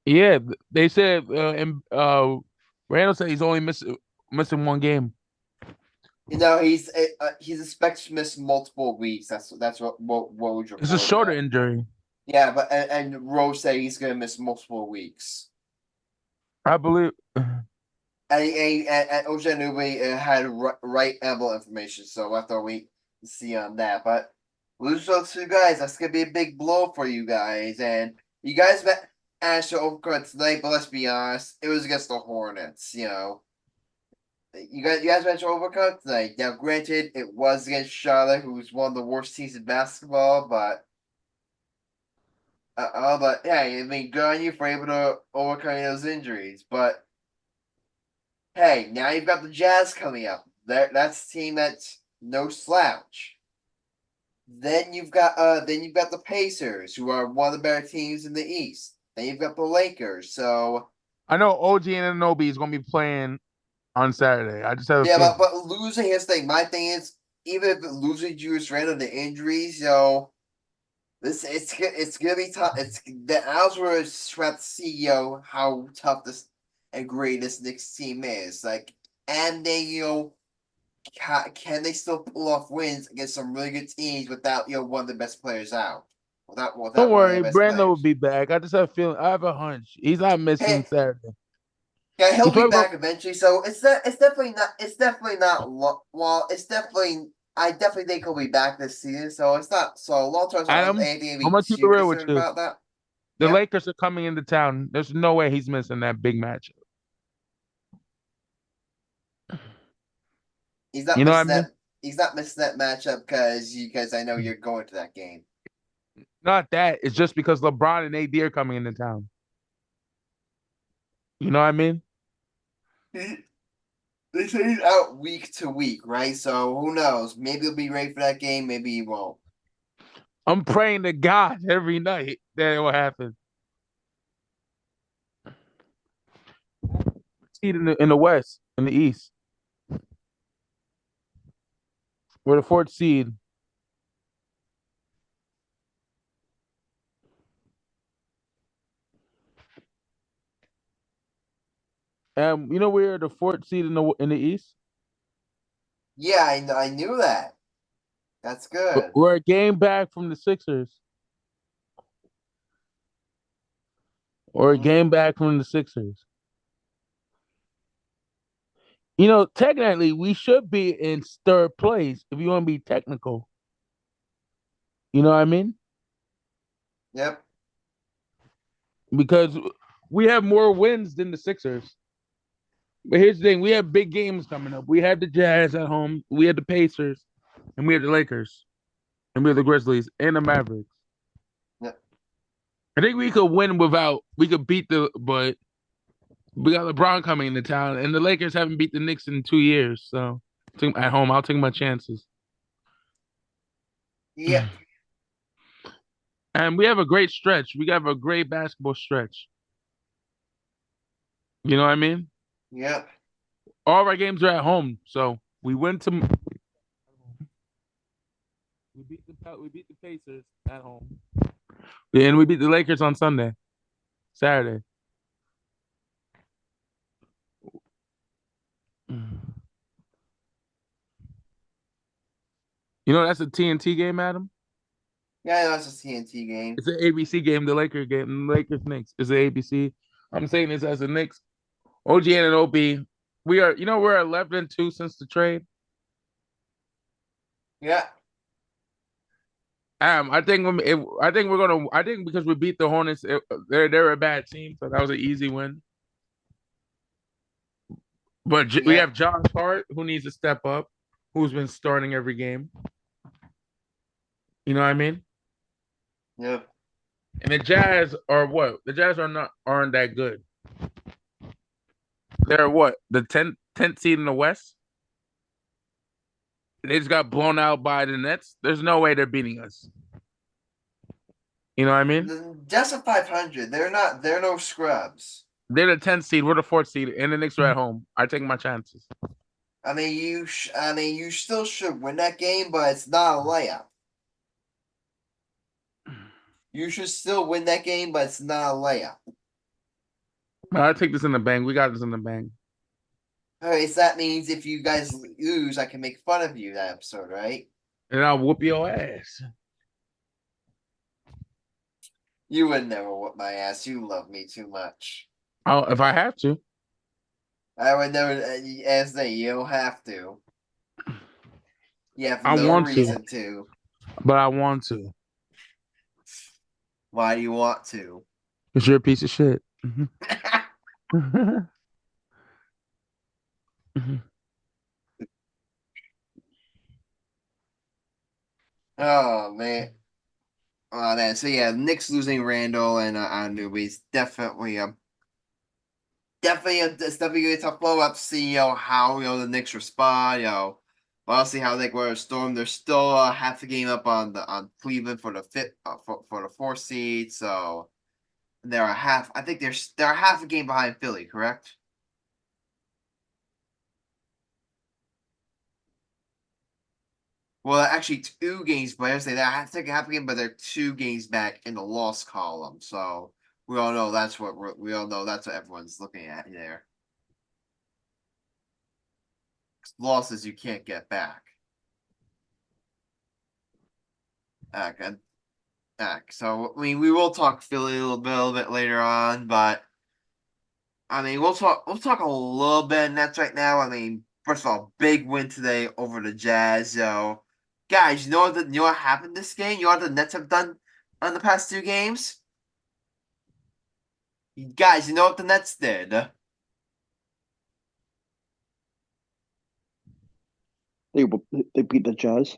Yeah, they said Randall said he's only missing 1 game. You know, he's expected to miss multiple weeks. That's what Woj reported. It's a shoulder injury. Yeah, but and Woj said he's gonna miss multiple weeks. I believe. And OG Anunoby had right elbow information, so we'll have to wait to see on that. But lose those 2 guys, that's gonna be a big blow for you guys. And you guys met Asher overcard tonight, but let's be honest, it was against the Hornets. You know, You guys mentioned Overcooked tonight. Now, granted, it was against Charlotte, who's one of the worst teams in basketball, but hey, I mean, good on you for able to overcome those injuries. But hey, now you've got the Jazz coming up. That's a team that's no slouch. Then you've got the Pacers, who are one of the better teams in the East. Then you've got the Lakers. So I know OG and Anunoby is gonna be playing on Saturday. I just have a yeah, feeling. but losing his thing. My thing is, even if losing Julius Randle to injuries, it's gonna be tough. It's the Owls were about to see how tough this and great this Knicks team is. Like, and they can they still pull off wins against some really good teams without one of the best players out, Don't without one of worry, their best Brandon will players. be back. I just have a feeling. I have a hunch. He's not missing Hey, Saturday. yeah, he'll He's be probably gonna. back eventually. So it's definitely. I definitely think he'll be back this season. So it's not so long term. So Adam, anything to I'm be gonna keep it too real with concerned you. about that. The Yep. Lakers are coming into town. There's no way he's missing that big matchup. He's not You know what I missing mean? that. He's not missing that matchup because I know you're going to that game. Not that. It's just because LeBron and AD are coming into town. You know what I mean? They say he's out week to week, right? So who knows? Maybe he'll be ready for that game. Maybe he won't. I'm praying to God every night that it will happen. Seed in the West, in the East. We're the fourth seed. And you know we're the fourth seed in the East. Yeah, I knew that. That's good. We're a game back from the Sixers. Or a game back from the Sixers. You know, technically, we should be in third place if you want to be technical. You know what I mean? Yep. Because we have more wins than the Sixers. But here's the thing: we have big games coming up. We have the Jazz at home, we have the Pacers, and we have the Lakers, and we have the Grizzlies and the Mavericks. Yep. I think we could win without. We could beat but we got LeBron coming into town, and the Lakers haven't beat the Knicks in 2 years. So at home, I'll take my chances. Yep. And we have a great stretch. We have a great basketball stretch. You know what I mean? Yep. All of our games are at home, so we went to. We beat the Pacers at home, and we beat the Lakers on Saturday. You know that's a TNT game, Adam. Yeah, I know it's a TNT game. It's an ABC game. The Lakers game, the Lakers Knicks. It's an ABC. I'm saying this as a Knicks. OG and OB. We are. You know we're 11-2 since the trade. Yeah. I think I think we're gonna. I think because we beat the Hornets, they're a bad team, so that was an easy win. But we Yeah. have John Hart who needs to step up, who's been starting every game. You know what I mean? Yep. And the Jazz are what? The Jazz aren't that good. They're what? The 10th seed in the West. They just got blown out by the Nets. There's no way they're beating us. You know what I mean? Just a 500. They're no scrubs. They're the 10th seed. We're the fourth seed, and the Knicks are at home. I take my chances. I mean, you still should win that game, but it's not a layup. You should still win that game, but it's not a layup. I take this in the bank. We got this in the bank. Okay, so that means if you guys lose, I can make fun of you that episode, right? And I'll whoop your ass. You would never whoop my ass. You love me too much. If I have to. I would never, as they, you don't have to. You have I no want reason to. But I want to. Why do you want to? Because you're a piece of shit. Oh man. Oh man. So yeah, Knicks losing Randall and Anunoby is it's definitely gonna be a tough blow up. See how the Knicks respond. We'll see how they go to Storm. They're still half a game up on Cleveland for the fifth for the fourth seed. So they're a half. I think they're half a game behind Philly. Correct? Well, actually, 2 games. But I say that I have to take a half a game, but they're 2 games back in the loss column. So we all know that's what everyone's looking at there. Losses you can't get back. Okay. So I mean, we will talk Philly a little bit later on, but I mean, we'll talk a little bit of Nets right now. I mean, first of all, big win today over the Jazz. So, guys, you know what happened this game? You know what the Nets have done on the past 2 games? Guys, you know what the Nets did? They beat the Jazz.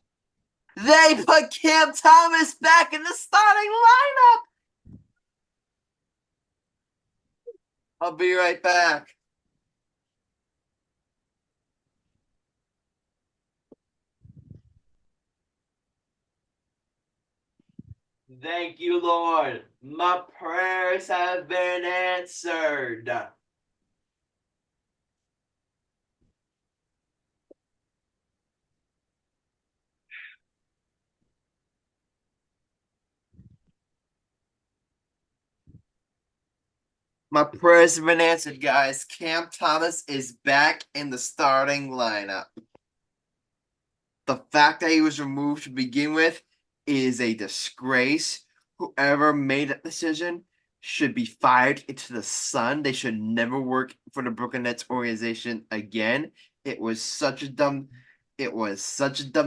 They put Cam Thomas back in the starting lineup. I'll be right back. Thank you, Lord. My prayers have been answered. My prayers have been answered, guys. Cam Thomas is back in the starting lineup. The fact that he was removed to begin with is a disgrace. Whoever made that decision should be fired into the sun. They should never work for the Brooklyn Nets organization again. It was such a dumb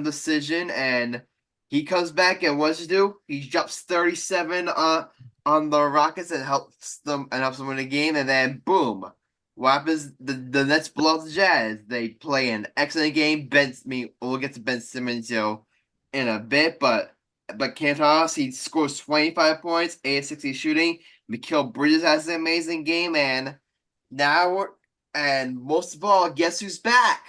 decision, and he comes back and what's he do? He drops 37 on the Rockets and helps them win the game, and then boom. What happens? The Nets blow out the Jazz. They play an excellent game. We'll get to Ben Simmons, in a bit, but Cam Thomas, he scores 25 points, 8 of 60 shooting. Mikal Bridges has an amazing game, and most of all, guess who's back?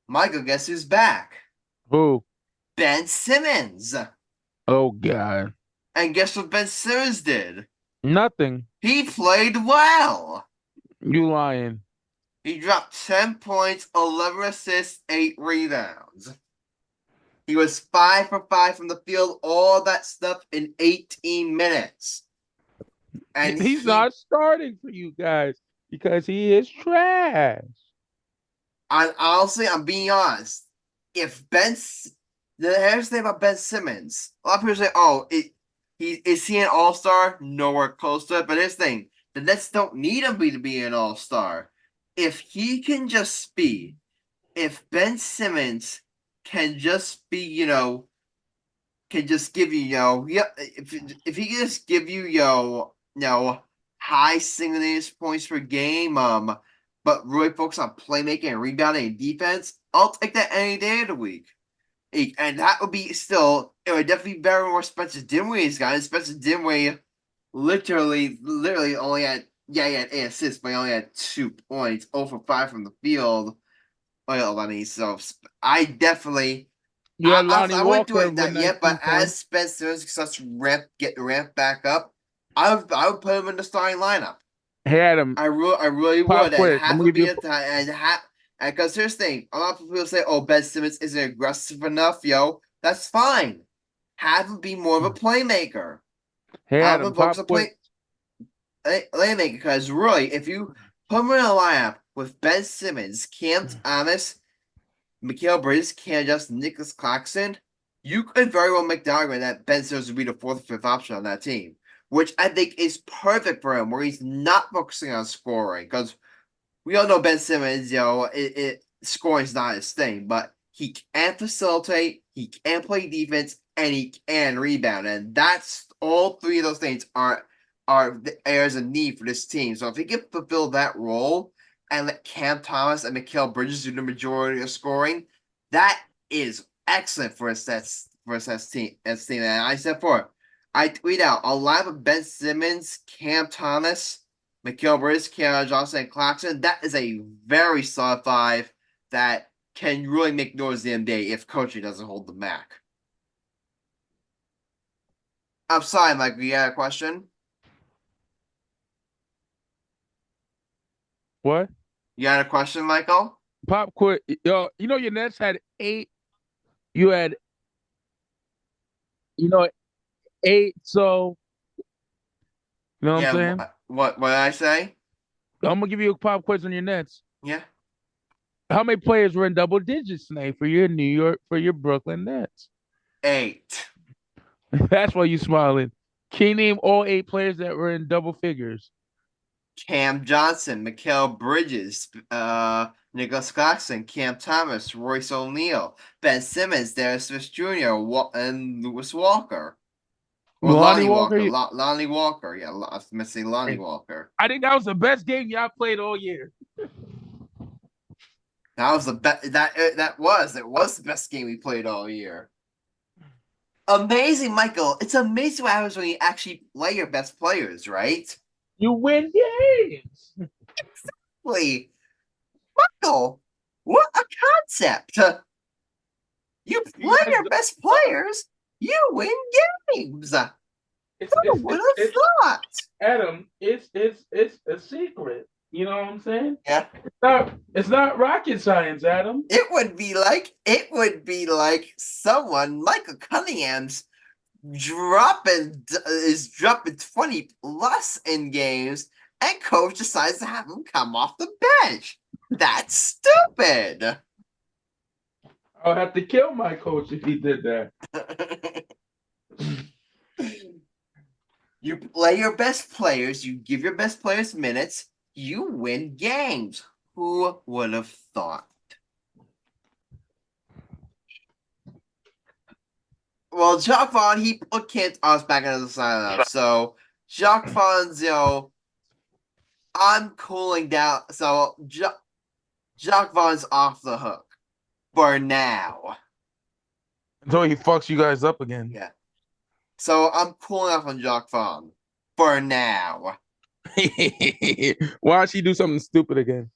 Michael, guess who's back? Who? Ben Simmons. Oh God. And guess what Ben Simmons did? Nothing. He played well. You lying. He dropped 10 points, 11 assists, 8 rebounds. He was 5 for 5 from the field, all that stuff in 18 minutes. And He's not starting for you guys because he is trash. Honestly, I'm being honest. If here's the thing about Ben Simmons. A lot of people say, "Oh, is he an all-star?" Nowhere close to it. But here's the thing: the Nets don't need him to be an all-star. If Ben Simmons can just be, can just give you, if he can just give you, high single-digit points per game, but really focus on playmaking and rebounding and defense, I'll take that any day of the week. And that would be it would definitely be better than what Spencer Dinwiddie's got. Spencer Dinwiddie literally only had, he had 8 assists, but he only had 2 points, 0 for 5 from the field. Well, I mean, so I definitely. You had Lonnie I wouldn't do Walker it with that yet, 19 but points. as Spencer starts to get ramped back up, I would put him in the starting lineup. He had him. I really Pop would. quiz. And because here's the thing, a lot of people say, "Oh, Ben Simmons isn't aggressive enough." That's fine. Have him be more of a playmaker. He had him. Pop quiz. Playmaker, because really, if you put him in a lineup with Ben Simmons, Cam Thomas, Mikal Bridges, Cam Justin, Nicholas Claxton, you could very well make the argument that Ben Simmons would be the 4th or 5th option on that team, which I think is perfect for him, where he's not focusing on scoring. Because we all know Ben Simmons, scoring is not his thing, but he can facilitate, he can play defense, and he can rebound. And that's all 3 of those things are the areas of need for this team. So if he can fulfill that role and let Cam Thomas and Mikal Bridges do the majority of scoring, that is excellent for a Sets team. And I said before, I tweet out a lineup of Ben Simmons, Cam Thomas, Mikal Bridges, Keanu Johnson, and Claxton. That is a very solid five that can really make noise the NBA if coaching doesn't hold them back. I'm sorry, Mike. You had a question? What? You had a question, Michael? Pop quiz. Yo, your Nets had 8. You had, 8. So, you know what I'm Yeah. saying? What did I say? I'm gonna give you a pop quiz on your Nets. Yeah. How many players were in double digits tonight for your Brooklyn Nets? 8. That's why you smiling. Can you name all 8 players that were in double figures? Cam Johnson, Mikal Bridges, Nicholas Claxton, Cam Thomas, Royce O'Neal, Ben Simmons, Dennis Smith Jr., and Lewis Walker. Or Lonnie Lonnie Walker. Walker. Lonnie Walker. Yeah, I was going to say Lonnie Walker. I think that was the best game y'all played all year. That was the best. It was the best game we played all year. Amazing, Michael. It's amazing what happens when you actually play your best players, right? You win games. Exactly. Michael, what a concept. You play your best players, you win games. Who would have thought? Adam, it's a secret. You know what I'm saying? Yeah. It's not rocket science, Adam. It would be like someone, Michael Cunningham's is dropping 20 plus in games, and coach decides to have him come off the bench. That's stupid. I'll have to kill my coach if he did that. You play your best players, you give your best players minutes, you win games. Who would have thought? Well, Jacques Vaughn, he put Kent Oz back into the sign up. So Jacques Vaughn's, I'm cooling down. So Jacques Vaughn's off the hook for now. Until he fucks you guys up again. Yeah. So I'm cooling off on Jacques Vaughn for now. Why don't she do something stupid again?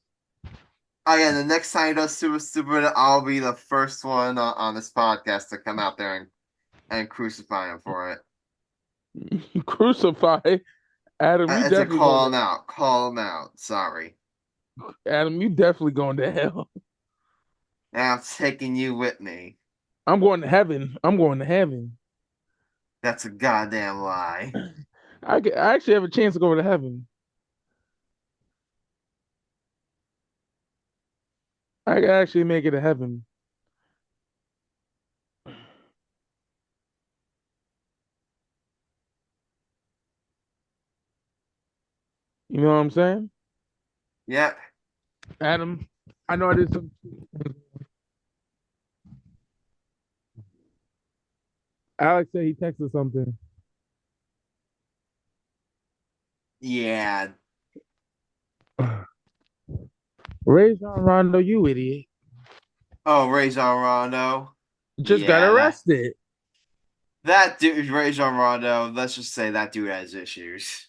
Oh yeah, the next time he does super stupid, I'll be the first one on this podcast to come out there and crucify him for it. Crucify Adam. You It's a definitely call him out. Call him out. Sorry. Adam, you definitely going to hell. Now I'm taking you with me. I'm going to heaven. I'm going to heaven. That's a goddamn lie. I actually have a chance to go to heaven. I can actually make it to heaven. You know what I'm saying? Yep. Adam, I know I did some. Alex said he texted something. Yeah. Rajon Rondo, you idiot. Oh, Rajon Rondo. Just got arrested. That dude, Rajon Rondo, let's just say that dude has issues.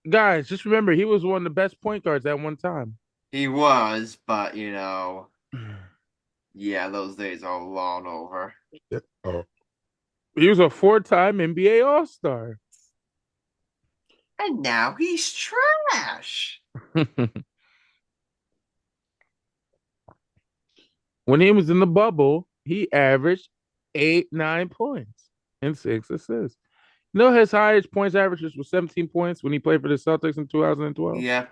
Guys, just remember, he was one of the best point guards at one time. He was, but, yeah, those days are long over. He was a 4-time NBA All-Star. And now he's trash. When he was in the bubble, he averaged 9 points and 6 assists. His highest points averages was 17 points when he played for the Celtics in 2012. Yeah.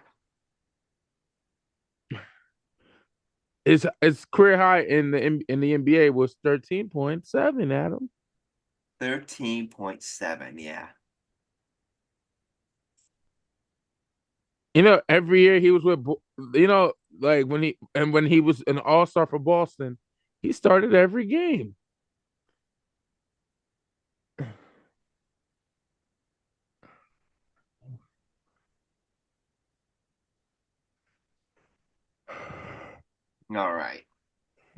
His career high in the NBA was 13.7, Adam. 13.7, yeah. Every year he was with, like when he was an all-star for Boston, he started every game. All right.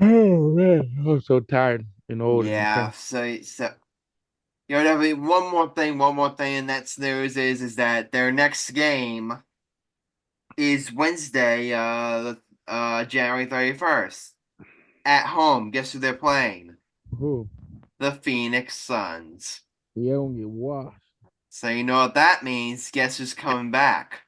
Oh man, I'm so tired and old. Yeah, so you know, I mean, one more thing, and that's news is that their next game is Wednesday, January 31st. At home. Guess who they're playing? Who? The Phoenix Suns. Yeah, gonna get washed. So you know what that means. Guess who's coming back?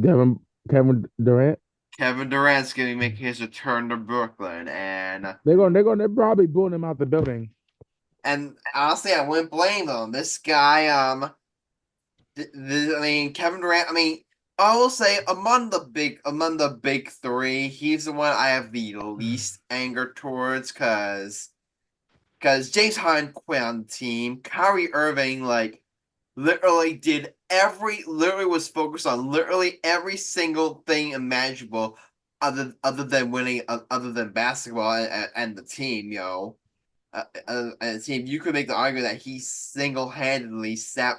Kevin Kevin Durant. Kevin Durant's going to be making his return to Brooklyn, and They're probably booing him out the building. honestly, I wouldn't blame them. This guy, I mean, Kevin Durant. I mean, I will say among the big three, he's the one I have the least anger towards, because James Harden quit on the team. Kyrie Irving literally was focused on literally every single thing imaginable, other than winning, other than basketball and the team. And the team. You could make the argument that he single handedly sat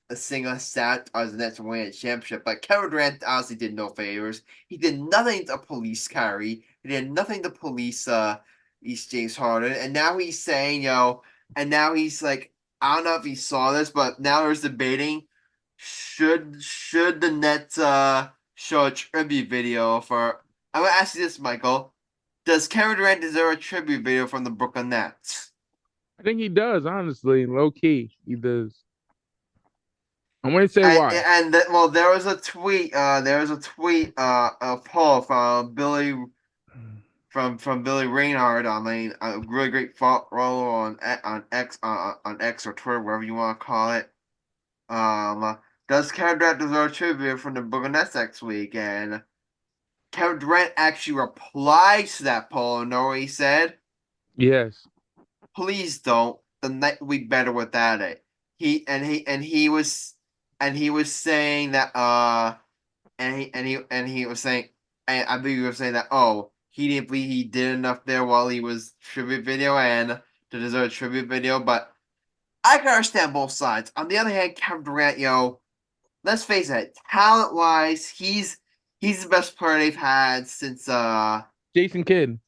a single stat as the Nets to win a championship. But Kevin Durant honestly did no favors. He did nothing to police Kyrie. He did nothing to police East James Harden. And now he's saying, and now he's like, I don't know if he saw this, but now there's debating should the Nets show a tribute video for. I'm gonna ask you this, Michael. Does Kevin Durant deserve a tribute video from the Brooklyn Nets? I think he does, honestly, low key. He does. I'm gonna say And, why. well, there was a tweet. A poll from Billy Reinhardt on a really great follow on X or Twitter, whatever you want to call it. Does Kevin Durant deserve a tribute from the Brooklyn Nets next week? And Kevin Durant actually replied to that poll. And know what he said? Yes. Please don't. The night will be better without it. He was saying that he was saying, and I believe he was saying that, he didn't believe he did enough there while he was tribute video and to deserve a tribute video, but I can understand both sides. On the other hand, Kevin Durant, let's face it, talent wise, he's the best player they've had since Jason Kidd.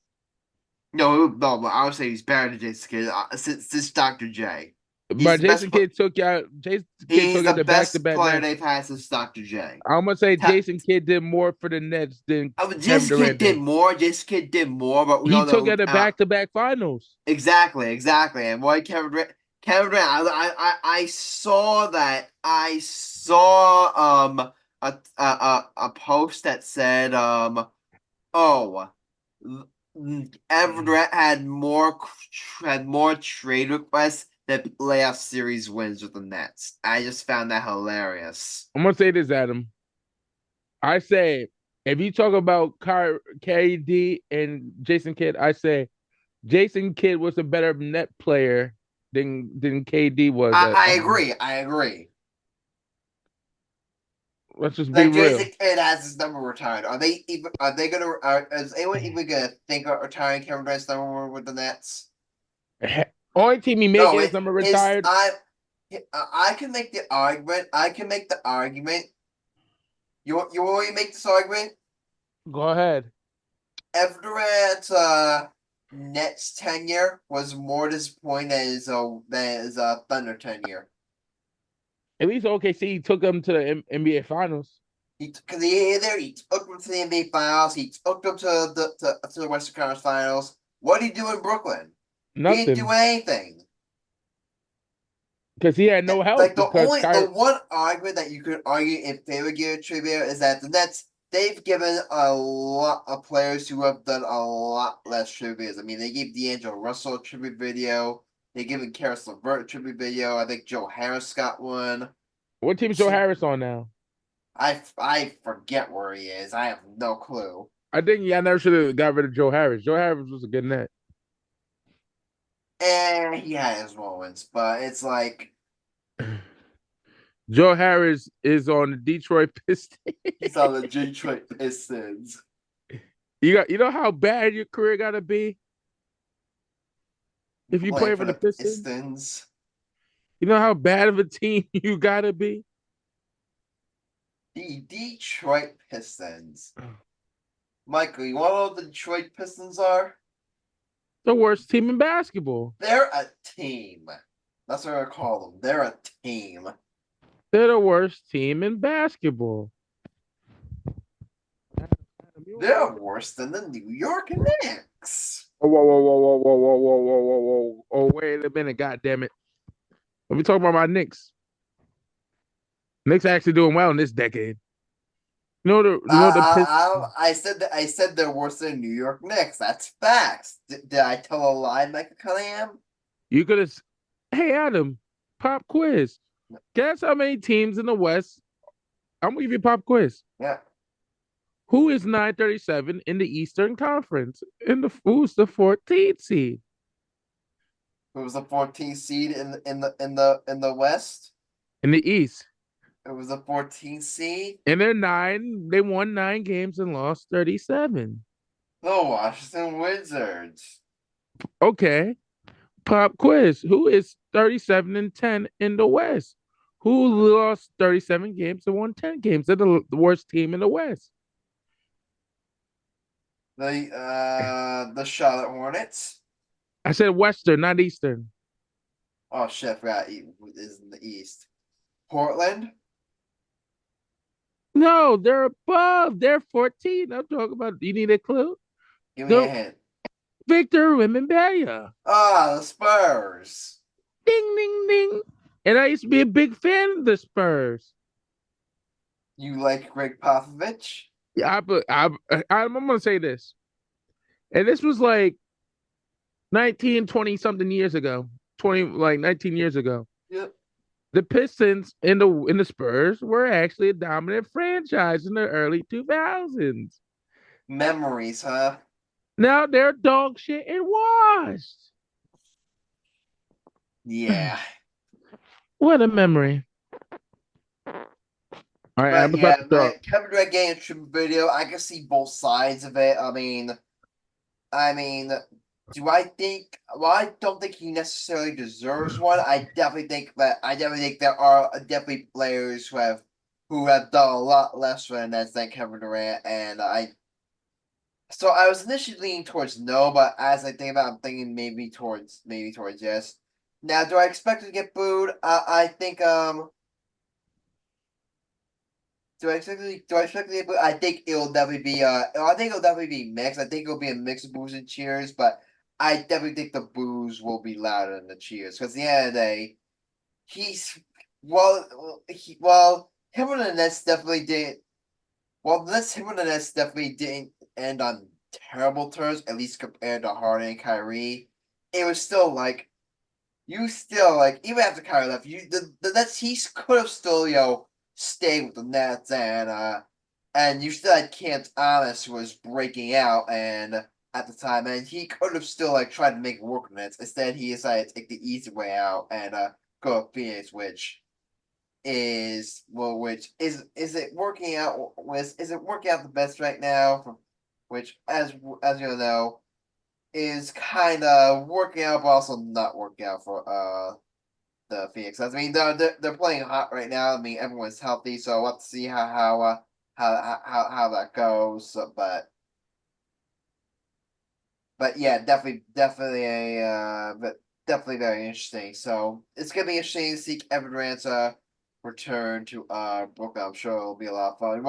no, but I would say he's better than Jason Kidd since Dr. J. But Jason Kidd took out He's the the back to best back player match. they've had since Dr. J. I'm gonna say Ta- Jason Kidd did more for the Nets than Kevin Jason Kidd Durant did did. more. Jason Kidd did more, but we He all took know out the back to back finals. exactly. And why Kevin Durant, I saw that. I saw a post that said oh, Kevin Durant had more trade requests than playoff series wins with the Nets. I just found that hilarious. I'm gonna say this, Adam. I say if you talk about KD and Jason Kidd, I say Jason Kidd was a better net player than KD was. I agree. I agree. Let's just be Like real. Jason Kidd has his number retired. Are they even? Are they gonna? Is anyone even gonna think of retiring Kevin Durant's number with the Nets? Only team he making his number retired. I can make the argument. I can make the argument. You want me to make this argument? Go ahead. Kevin Durant's Nets tenure was more disappointing than his Thunder tenure. At least OKC took him to the NBA Finals. He took them to the NBA Finals. He took them to the Western Conference Finals. What did he do in Brooklyn? Nothing. He didn't do anything. Because he had no help. Like the one argument that you could argue in favor of giving tribute is that the Nets, they've given a lot of players who have done a lot less tributes. I mean, they gave D'Angelo Russell a tribute video. They given Karis LeVert a tribute video. I think Joe Harris got one. What team is Joe Harris on now? I forget where he is. I have no clue. I think I never should have got rid of Joe Harris. Joe Harris was a good net. And he had his moments, but it's like Joe Harris is on the Detroit Pistons. he's on the Detroit Pistons. You know how bad your career gotta be if you play for the Pistons. You know how bad of a team you gotta be. The Detroit Pistons. Michael, you want to know what the Detroit Pistons are? The worst team in basketball. They're a team. That's what I call them. They're a team. They're the worst team in basketball. They're worse than the New York Knicks. Whoa, whoa, whoa, whoa, whoa, whoa, whoa, whoa, whoa, whoa. Oh, wait a minute, God damn it. Let me talk about my Knicks. Knicks actually doing well in this decade. The Pistons. I said they're worse than New York Knicks. That's facts. Did I tell a lie, Michael Cunningham? You could have. Hey, Adam, pop quiz. Guess how many teams in the West? I'm gonna give you a pop quiz. Yeah. Who is 937 in the Eastern Conference? Who's the 14th seed? It was the 14th seed in the West. In the East. It was the 14th seed. And they won 9 games and lost 37. The Washington Wizards. Okay. Pop quiz. Who is 37-10 in the West? Who lost 37 games and won 10 games? They're the worst team in the West. The Charlotte Hornets. I said Western, not Eastern. Oh shit, I forgot is in the East. Portland. No, they're above. They're 14. I'm talking about. You need a clue? Give me a hint. Victor Wembanyama. The Spurs. Ding, ding, ding. And I used to be a big fan of the Spurs. You like Greg Popovich? Yeah, I'm going to say this. And this was like 19, 20 something years ago. 19 years ago. Yep. The Pistons and the Spurs were actually a dominant franchise in the early 2000s. Memories, huh? Now they're dog shit and washed. Yeah. What a memory. All right, I'm about to talk. Kevin Durant getting a tribute video. I can see both sides of it. I mean, do I think? Well, I don't think he necessarily deserves one. I definitely think there are definitely players who have done a lot less for the Nets than Kevin Durant, and So I was initially leaning towards no, but as I think about it, I'm thinking maybe towards yes. Now, do I expect to get booed? I think Do I expect to get booed? I think it'll definitely be mixed. I think it'll be a mix of boos and cheers, but I definitely think the boos will be louder than the cheers. Because at the end of the day, him and the Nets definitely didn't. Well, him and the Nets definitely didn't end on terrible terms, at least compared to Harden and Kyrie. It was still like, even after Kyrie left, the Nets, he could have still, stayed with the Nets, and you still had Cam Thomas, who was breaking out and at the time, and he could have still tried to make it work with the Nets. Instead, he decided to take the easy way out and go to Phoenix, which is it working out the best right now? Which, as you know, is kind of working out, but also not working out for the Phoenix. I mean, they're playing hot right now. I mean, everyone's healthy, so we'll have to see how that goes. But yeah, definitely very interesting. So it's gonna be interesting to see Kevin Durant's return to Brooklyn. I'm sure it'll be a lot of fun.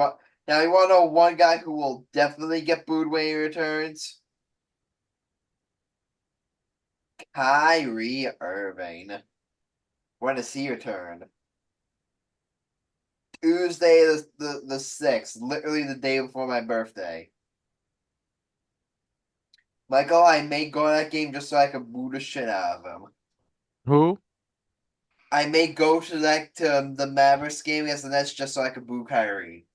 Now, you want to know one guy who will definitely get booed when he returns? Kyrie Irving. When does he return? Tuesday the 6th, literally the day before my birthday. Michael, I may go to that game just so I can boo the shit out of him. Who? I may go to the Mavericks game against the Nets just so I can boo Kyrie.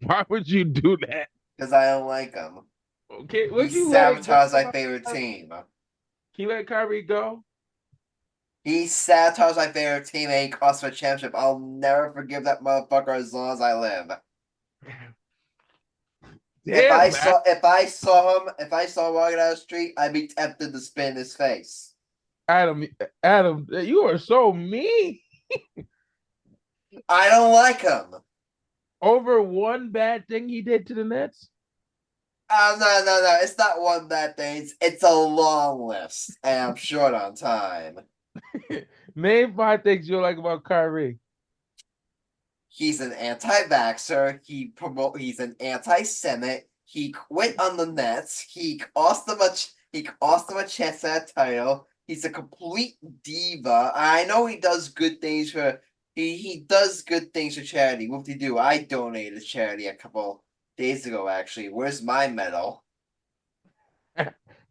Why would you do that? Because I don't like him. Okay, He sabotaged my favorite team. Can you let Kyrie go? He sabotaged my favorite team and he cost me a championship. I'll never forgive that motherfucker as long as I live. If I saw him walking down the street, I'd be tempted to spin his face. Adam, you are so mean. I don't like him. Over one bad thing he did to the Nets? No. It's not one bad thing. It's a long list, and I'm short on time. Name 5 things you like about Kyrie. He's an anti-vaxxer. He's an anti-Semite. He quit on the Nets. He cost them a chance at a title. He's a complete diva. I know he does good things for he does good things for charity. What did he do? I donated to charity a couple days ago, actually. Where's my medal?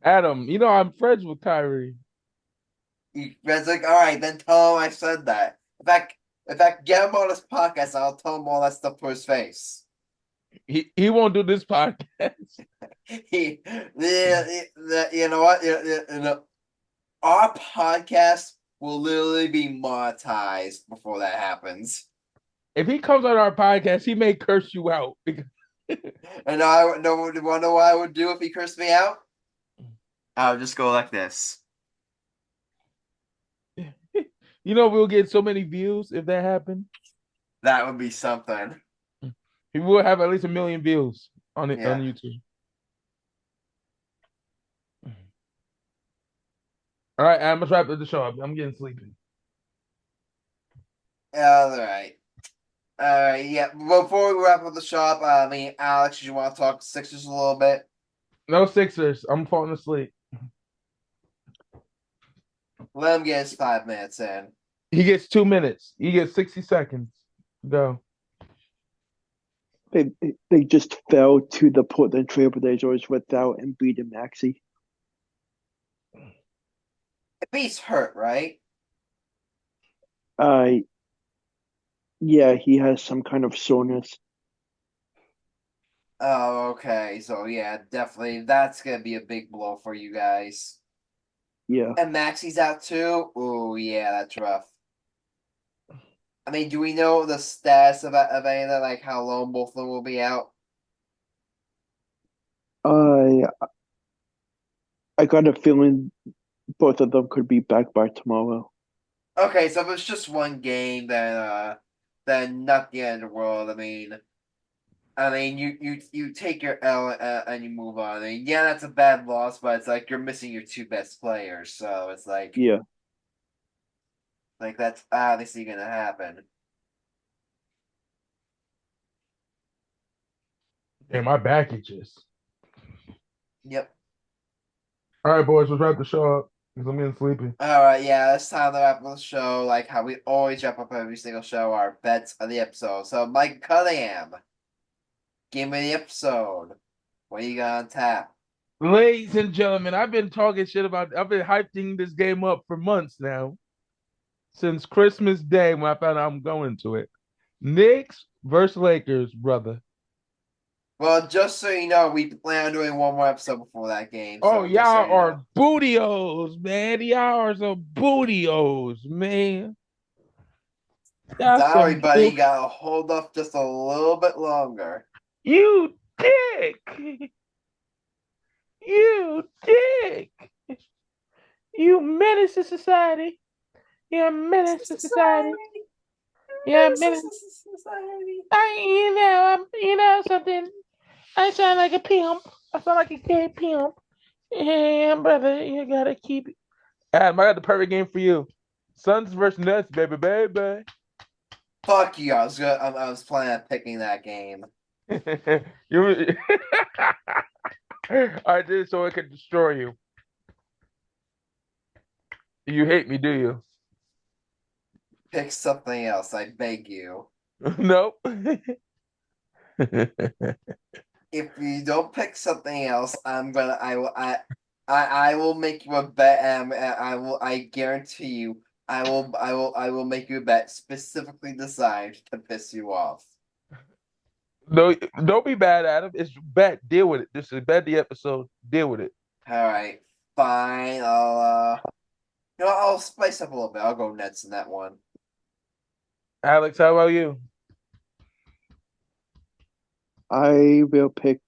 Adam, I'm friends with Kyrie. Red's like, all right, then tell him I said that. In fact, get him on this podcast. I'll tell him all that stuff to his face. He won't do this podcast. You know what? Our podcast will literally be monetized before that happens. If he comes on our podcast, he may curse you out. And I want to know what I would do if he cursed me out? I would just go like this. We'll get so many views if that happened. That would be something. He will have at least 1 million views on it on YouTube. All right, Adam, let's wrap up the show up. I'm getting sleepy. All right. Yeah. Before we wrap up the show up, Alex, you want to talk Sixers a little bit? No Sixers. I'm falling asleep. Let him get his 5 minutes in. He gets 2 minutes. He gets 60 seconds. Go. They just fell to the Portland Trailblazers without Embiid and Maxey. Embiid's hurt, right? Yeah, he has some kind of soreness. Oh, okay. So yeah, definitely that's gonna be a big blow for you guys. Yeah. And Maxey's out too. Oh yeah, that's rough. Do we know the status of any of that? Like how long both of them will be out? I got a feeling both of them could be back by tomorrow. Okay, so if it's just one game, then not the end of the world. You take your L and you move on. Yeah, that's a bad loss, but it's like you're missing your 2 best players, so it's like Yeah. like that's obviously gonna happen. Yeah, my back itches. Yep. All right, boys, let's wrap the show up because I'm getting sleepy. All right, yeah, it's time to wrap up the show. Like how we always wrap up every single show, our bets of the episode. So, Mike Cunningham, give me the episode. What you got on tap? Ladies and gentlemen, I've been hyping this game up for months now. Since Christmas Day when I found out I'm going to it. Knicks versus Lakers, brother. Well, just so you know, we plan on doing one more episode before that game. Oh, So y'all are bootios, man. Y'all are some bootios, man. Sorry, buddy. You gotta hold off just a little bit longer. You dick. You dick. You menace to society. You're a menace to society. You're a menace to society. You know something. I sound like a pimp. I sound like a gay pimp. Yeah, brother, you gotta keep it. Adam, I got the perfect game for you. Suns versus Nets, baby. Fuck you. I was planning on picking that game. I did it so it could destroy you. You hate me, do you? Pick something else, I beg you. Nope. If you don't pick something else, I will make you a bet. I guarantee you, I will make you a bet specifically designed to piss you off. No, don't be bad, Adam. It's bet. Deal with it. This is bet the episode. Deal with it. All right, fine. I'll spice up a little bit. I'll go Nets in that one. Alex, how about you? I will pick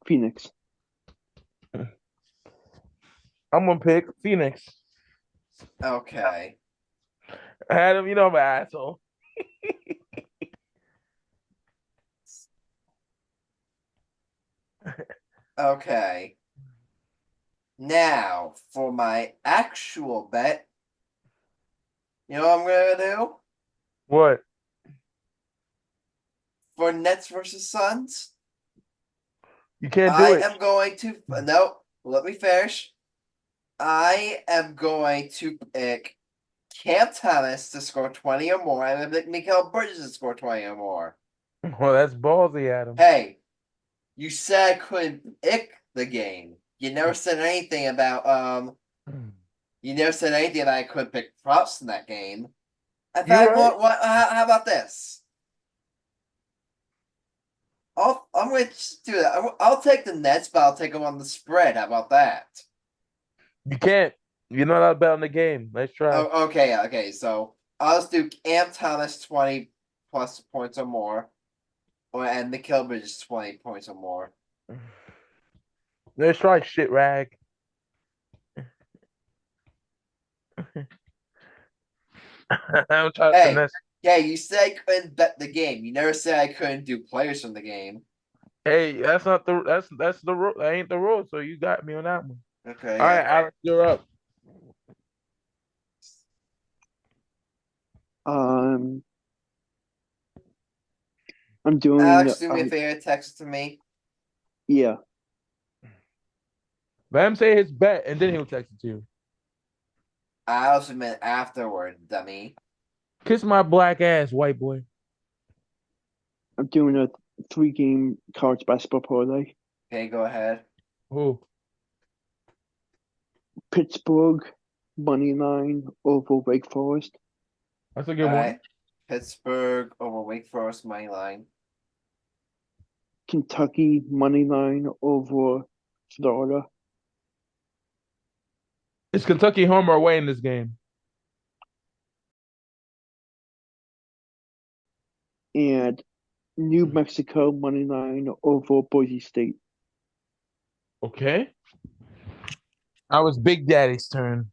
Phoenix. I'm gonna pick Phoenix. Okay. Adam, you know I'm an asshole. Okay. Now, for my actual bet, you know what I'm gonna do? What? For Nets versus Suns, You can't do I it. am going to no, let me finish. I am going to pick Cam Thomas to score 20 or more, and I'm going to pick Mikal Bridges to score 20 or more. Well, that's ballsy, Adam. Hey, you said I couldn't pick the game. You never said anything about you never said anything about I couldn't pick props in that game. In You fact, right? how about this? I'm going to do that. I'll take the Nets, but I'll take them on the spread. How about that? You can't. You're not allowed to bet on the game. Let's try. Oh, okay. So I'll just do Cam Thomas 20 plus points or more, and Mikal Bridges 20 points or more. Let's try shit rag. I'm trying to Hey, finesse. yeah, you said I couldn't bet the game. You never said I couldn't do players from the game. Hey, that's not the that's the rule. That ain't the rule. So you got me on that one. Okay, All right, yeah. Alex, you're up. Um, I'm doing Alex, do me a favor, text it to me. yeah. Let him say his bet, and then he'll text it to you. I also meant afterward, dummy. Kiss my black ass, white boy. I'm doing a 3-game college basketball parlay. Okay, go ahead. Who? Pittsburgh money line over Wake Forest. That's a All good one. right. Pittsburgh over Wake Forest money line. Kentucky money line over Florida. Is Kentucky home or away in this game? And New Mexico money line over Boise State. Okay. Now it's Big Daddy's turn.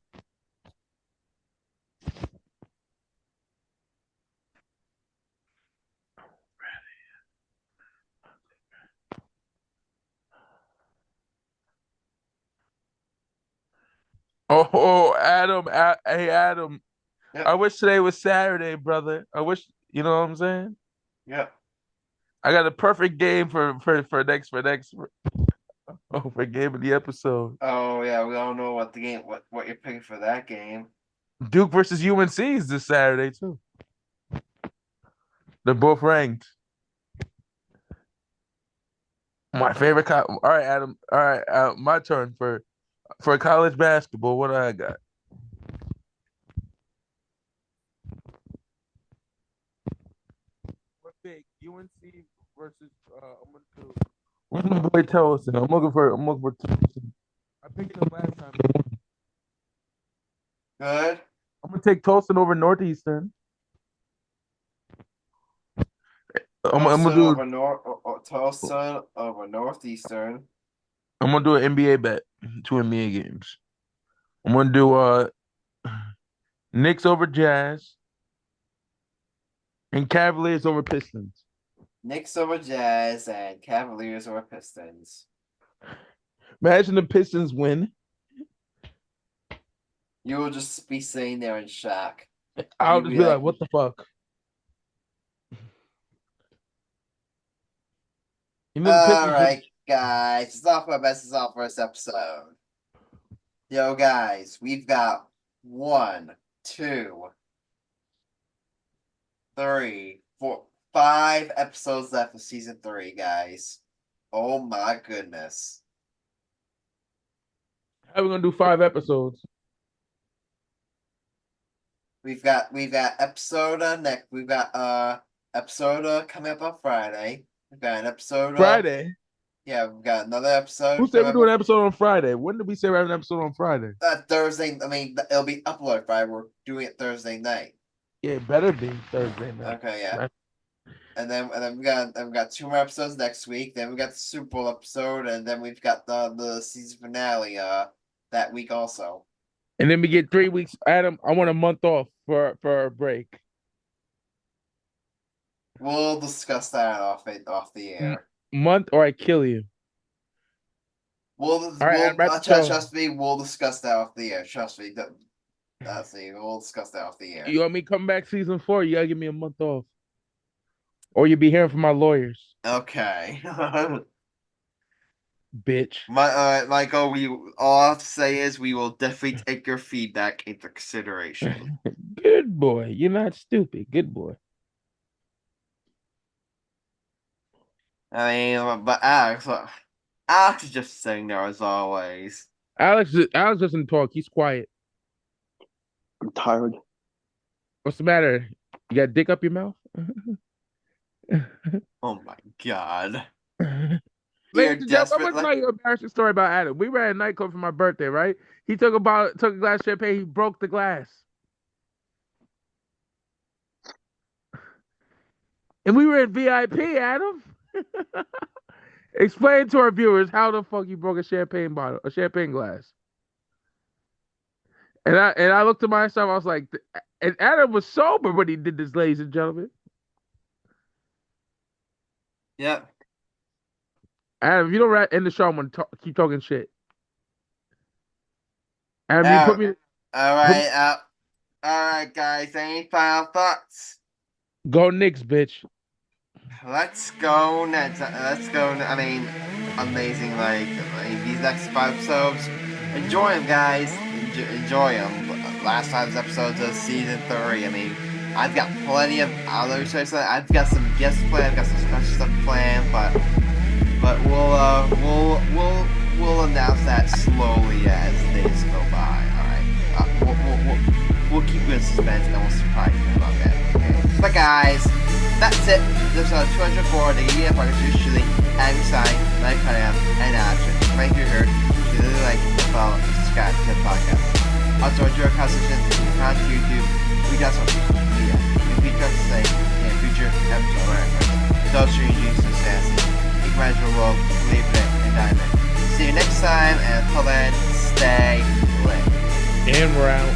Oh, Adam. Hey, Adam. I Yep. wish today was Saturday, brother. I wish, you know what I'm saying? Yep. I got a perfect game for game of the episode. Oh yeah, we all know what the game what you're picking for that game. Duke versus UNC is this Saturday too. They're both ranked. My favorite. All right, Adam. All right, my turn for college basketball. What do I got? Let's take UNC versus. I'm gonna do. Where's my boy Tellison? I'm looking for Tellison. I picked him last time. Good. I'm gonna take Tolson over Northeastern. I'm gonna Tulsa do. over Tulsa over Northeastern. I'm gonna do an NBA bet. 2 NBA games. I'm gonna do Knicks over Jazz and Cavaliers over Pistons. Knicks over Jazz and Cavaliers over Pistons. Imagine the Pistons win. You will just be sitting there in shock. I'll You'd just be be like, like, what the fuck? You know the all Pistons win. right, guys, it's off my best. It's off first episode. Yo, guys, we've got 1, 2, 3, 4, 5 episodes left of season 3, guys. Oh my goodness. How are we gonna do 5 episodes? We've got episode next. We've got episode coming up on Friday. We've got an episode. Friday. Yeah, we've got another Who episode said we're coming doing up an episode on Friday? When did we say we're having an episode on Friday? Thursday. I mean, it'll be uploaded Friday. We're doing it Thursday night. Yeah, it better be Thursday night. Okay, yeah. And then we got 2 more episodes next week. Then we got the Super Bowl episode, and then we've got the season finale that week also. And then we get 3 weeks. Adam, I want a month off for a break. We'll discuss that off the air. Month or I kill you. All right, Trust me. We'll discuss that off the air. Trust me. That's me. We'll discuss that off the air. You want me to come back season 4? You gotta give me a month off, or you'll be hearing from my lawyers. Okay. Bitch. Michael. All I have to say is we will definitely take your feedback into consideration. Good boy. You're not stupid. Good boy. I mean, but Alex is just sitting there as always. Alex doesn't talk. He's quiet. I'm tired. What's the matter? You got dick up your mouth? Oh my god. Ladies and gentlemen, I'm gonna tell you an embarrassing story about Adam. We were at a nightclub for my birthday, right? He took a glass of champagne. He broke the glass, and we were in VIP. Adam, explain to our viewers how the fuck you broke a champagne glass. And I looked at myself. I was like, and Adam was sober when he did this, ladies and gentlemen. Yep. Adam, if you don't end the show, I'm gonna keep talking shit. Adam, you put me. All right, guys. Any final thoughts? Go Knicks, bitch. Let's go next. I mean, amazing. These next 5 episodes, enjoy them, guys. Enjoy them. Last 5 episodes of season 3. I mean, I've got plenty of other shows. I've got some guests planned. I've got some special stuff planned, but we'll announce that slowly as days go by. All right. We'll keep you in suspense and we'll surprise you about that. Okay. But guys, that's it. This is 204 the EF Podcast. Usually, I'm sign, like Cunningham, and action. Right here, heard. Really like, follow, subscribe to the podcast. Also, enjoy our conversation on YouTube. We got some social media. If you trust to say in future episode reference. It's all streaming and sassy. Incredible, believe it, and diamond. See you next time, and until then, stay lit. And we're out.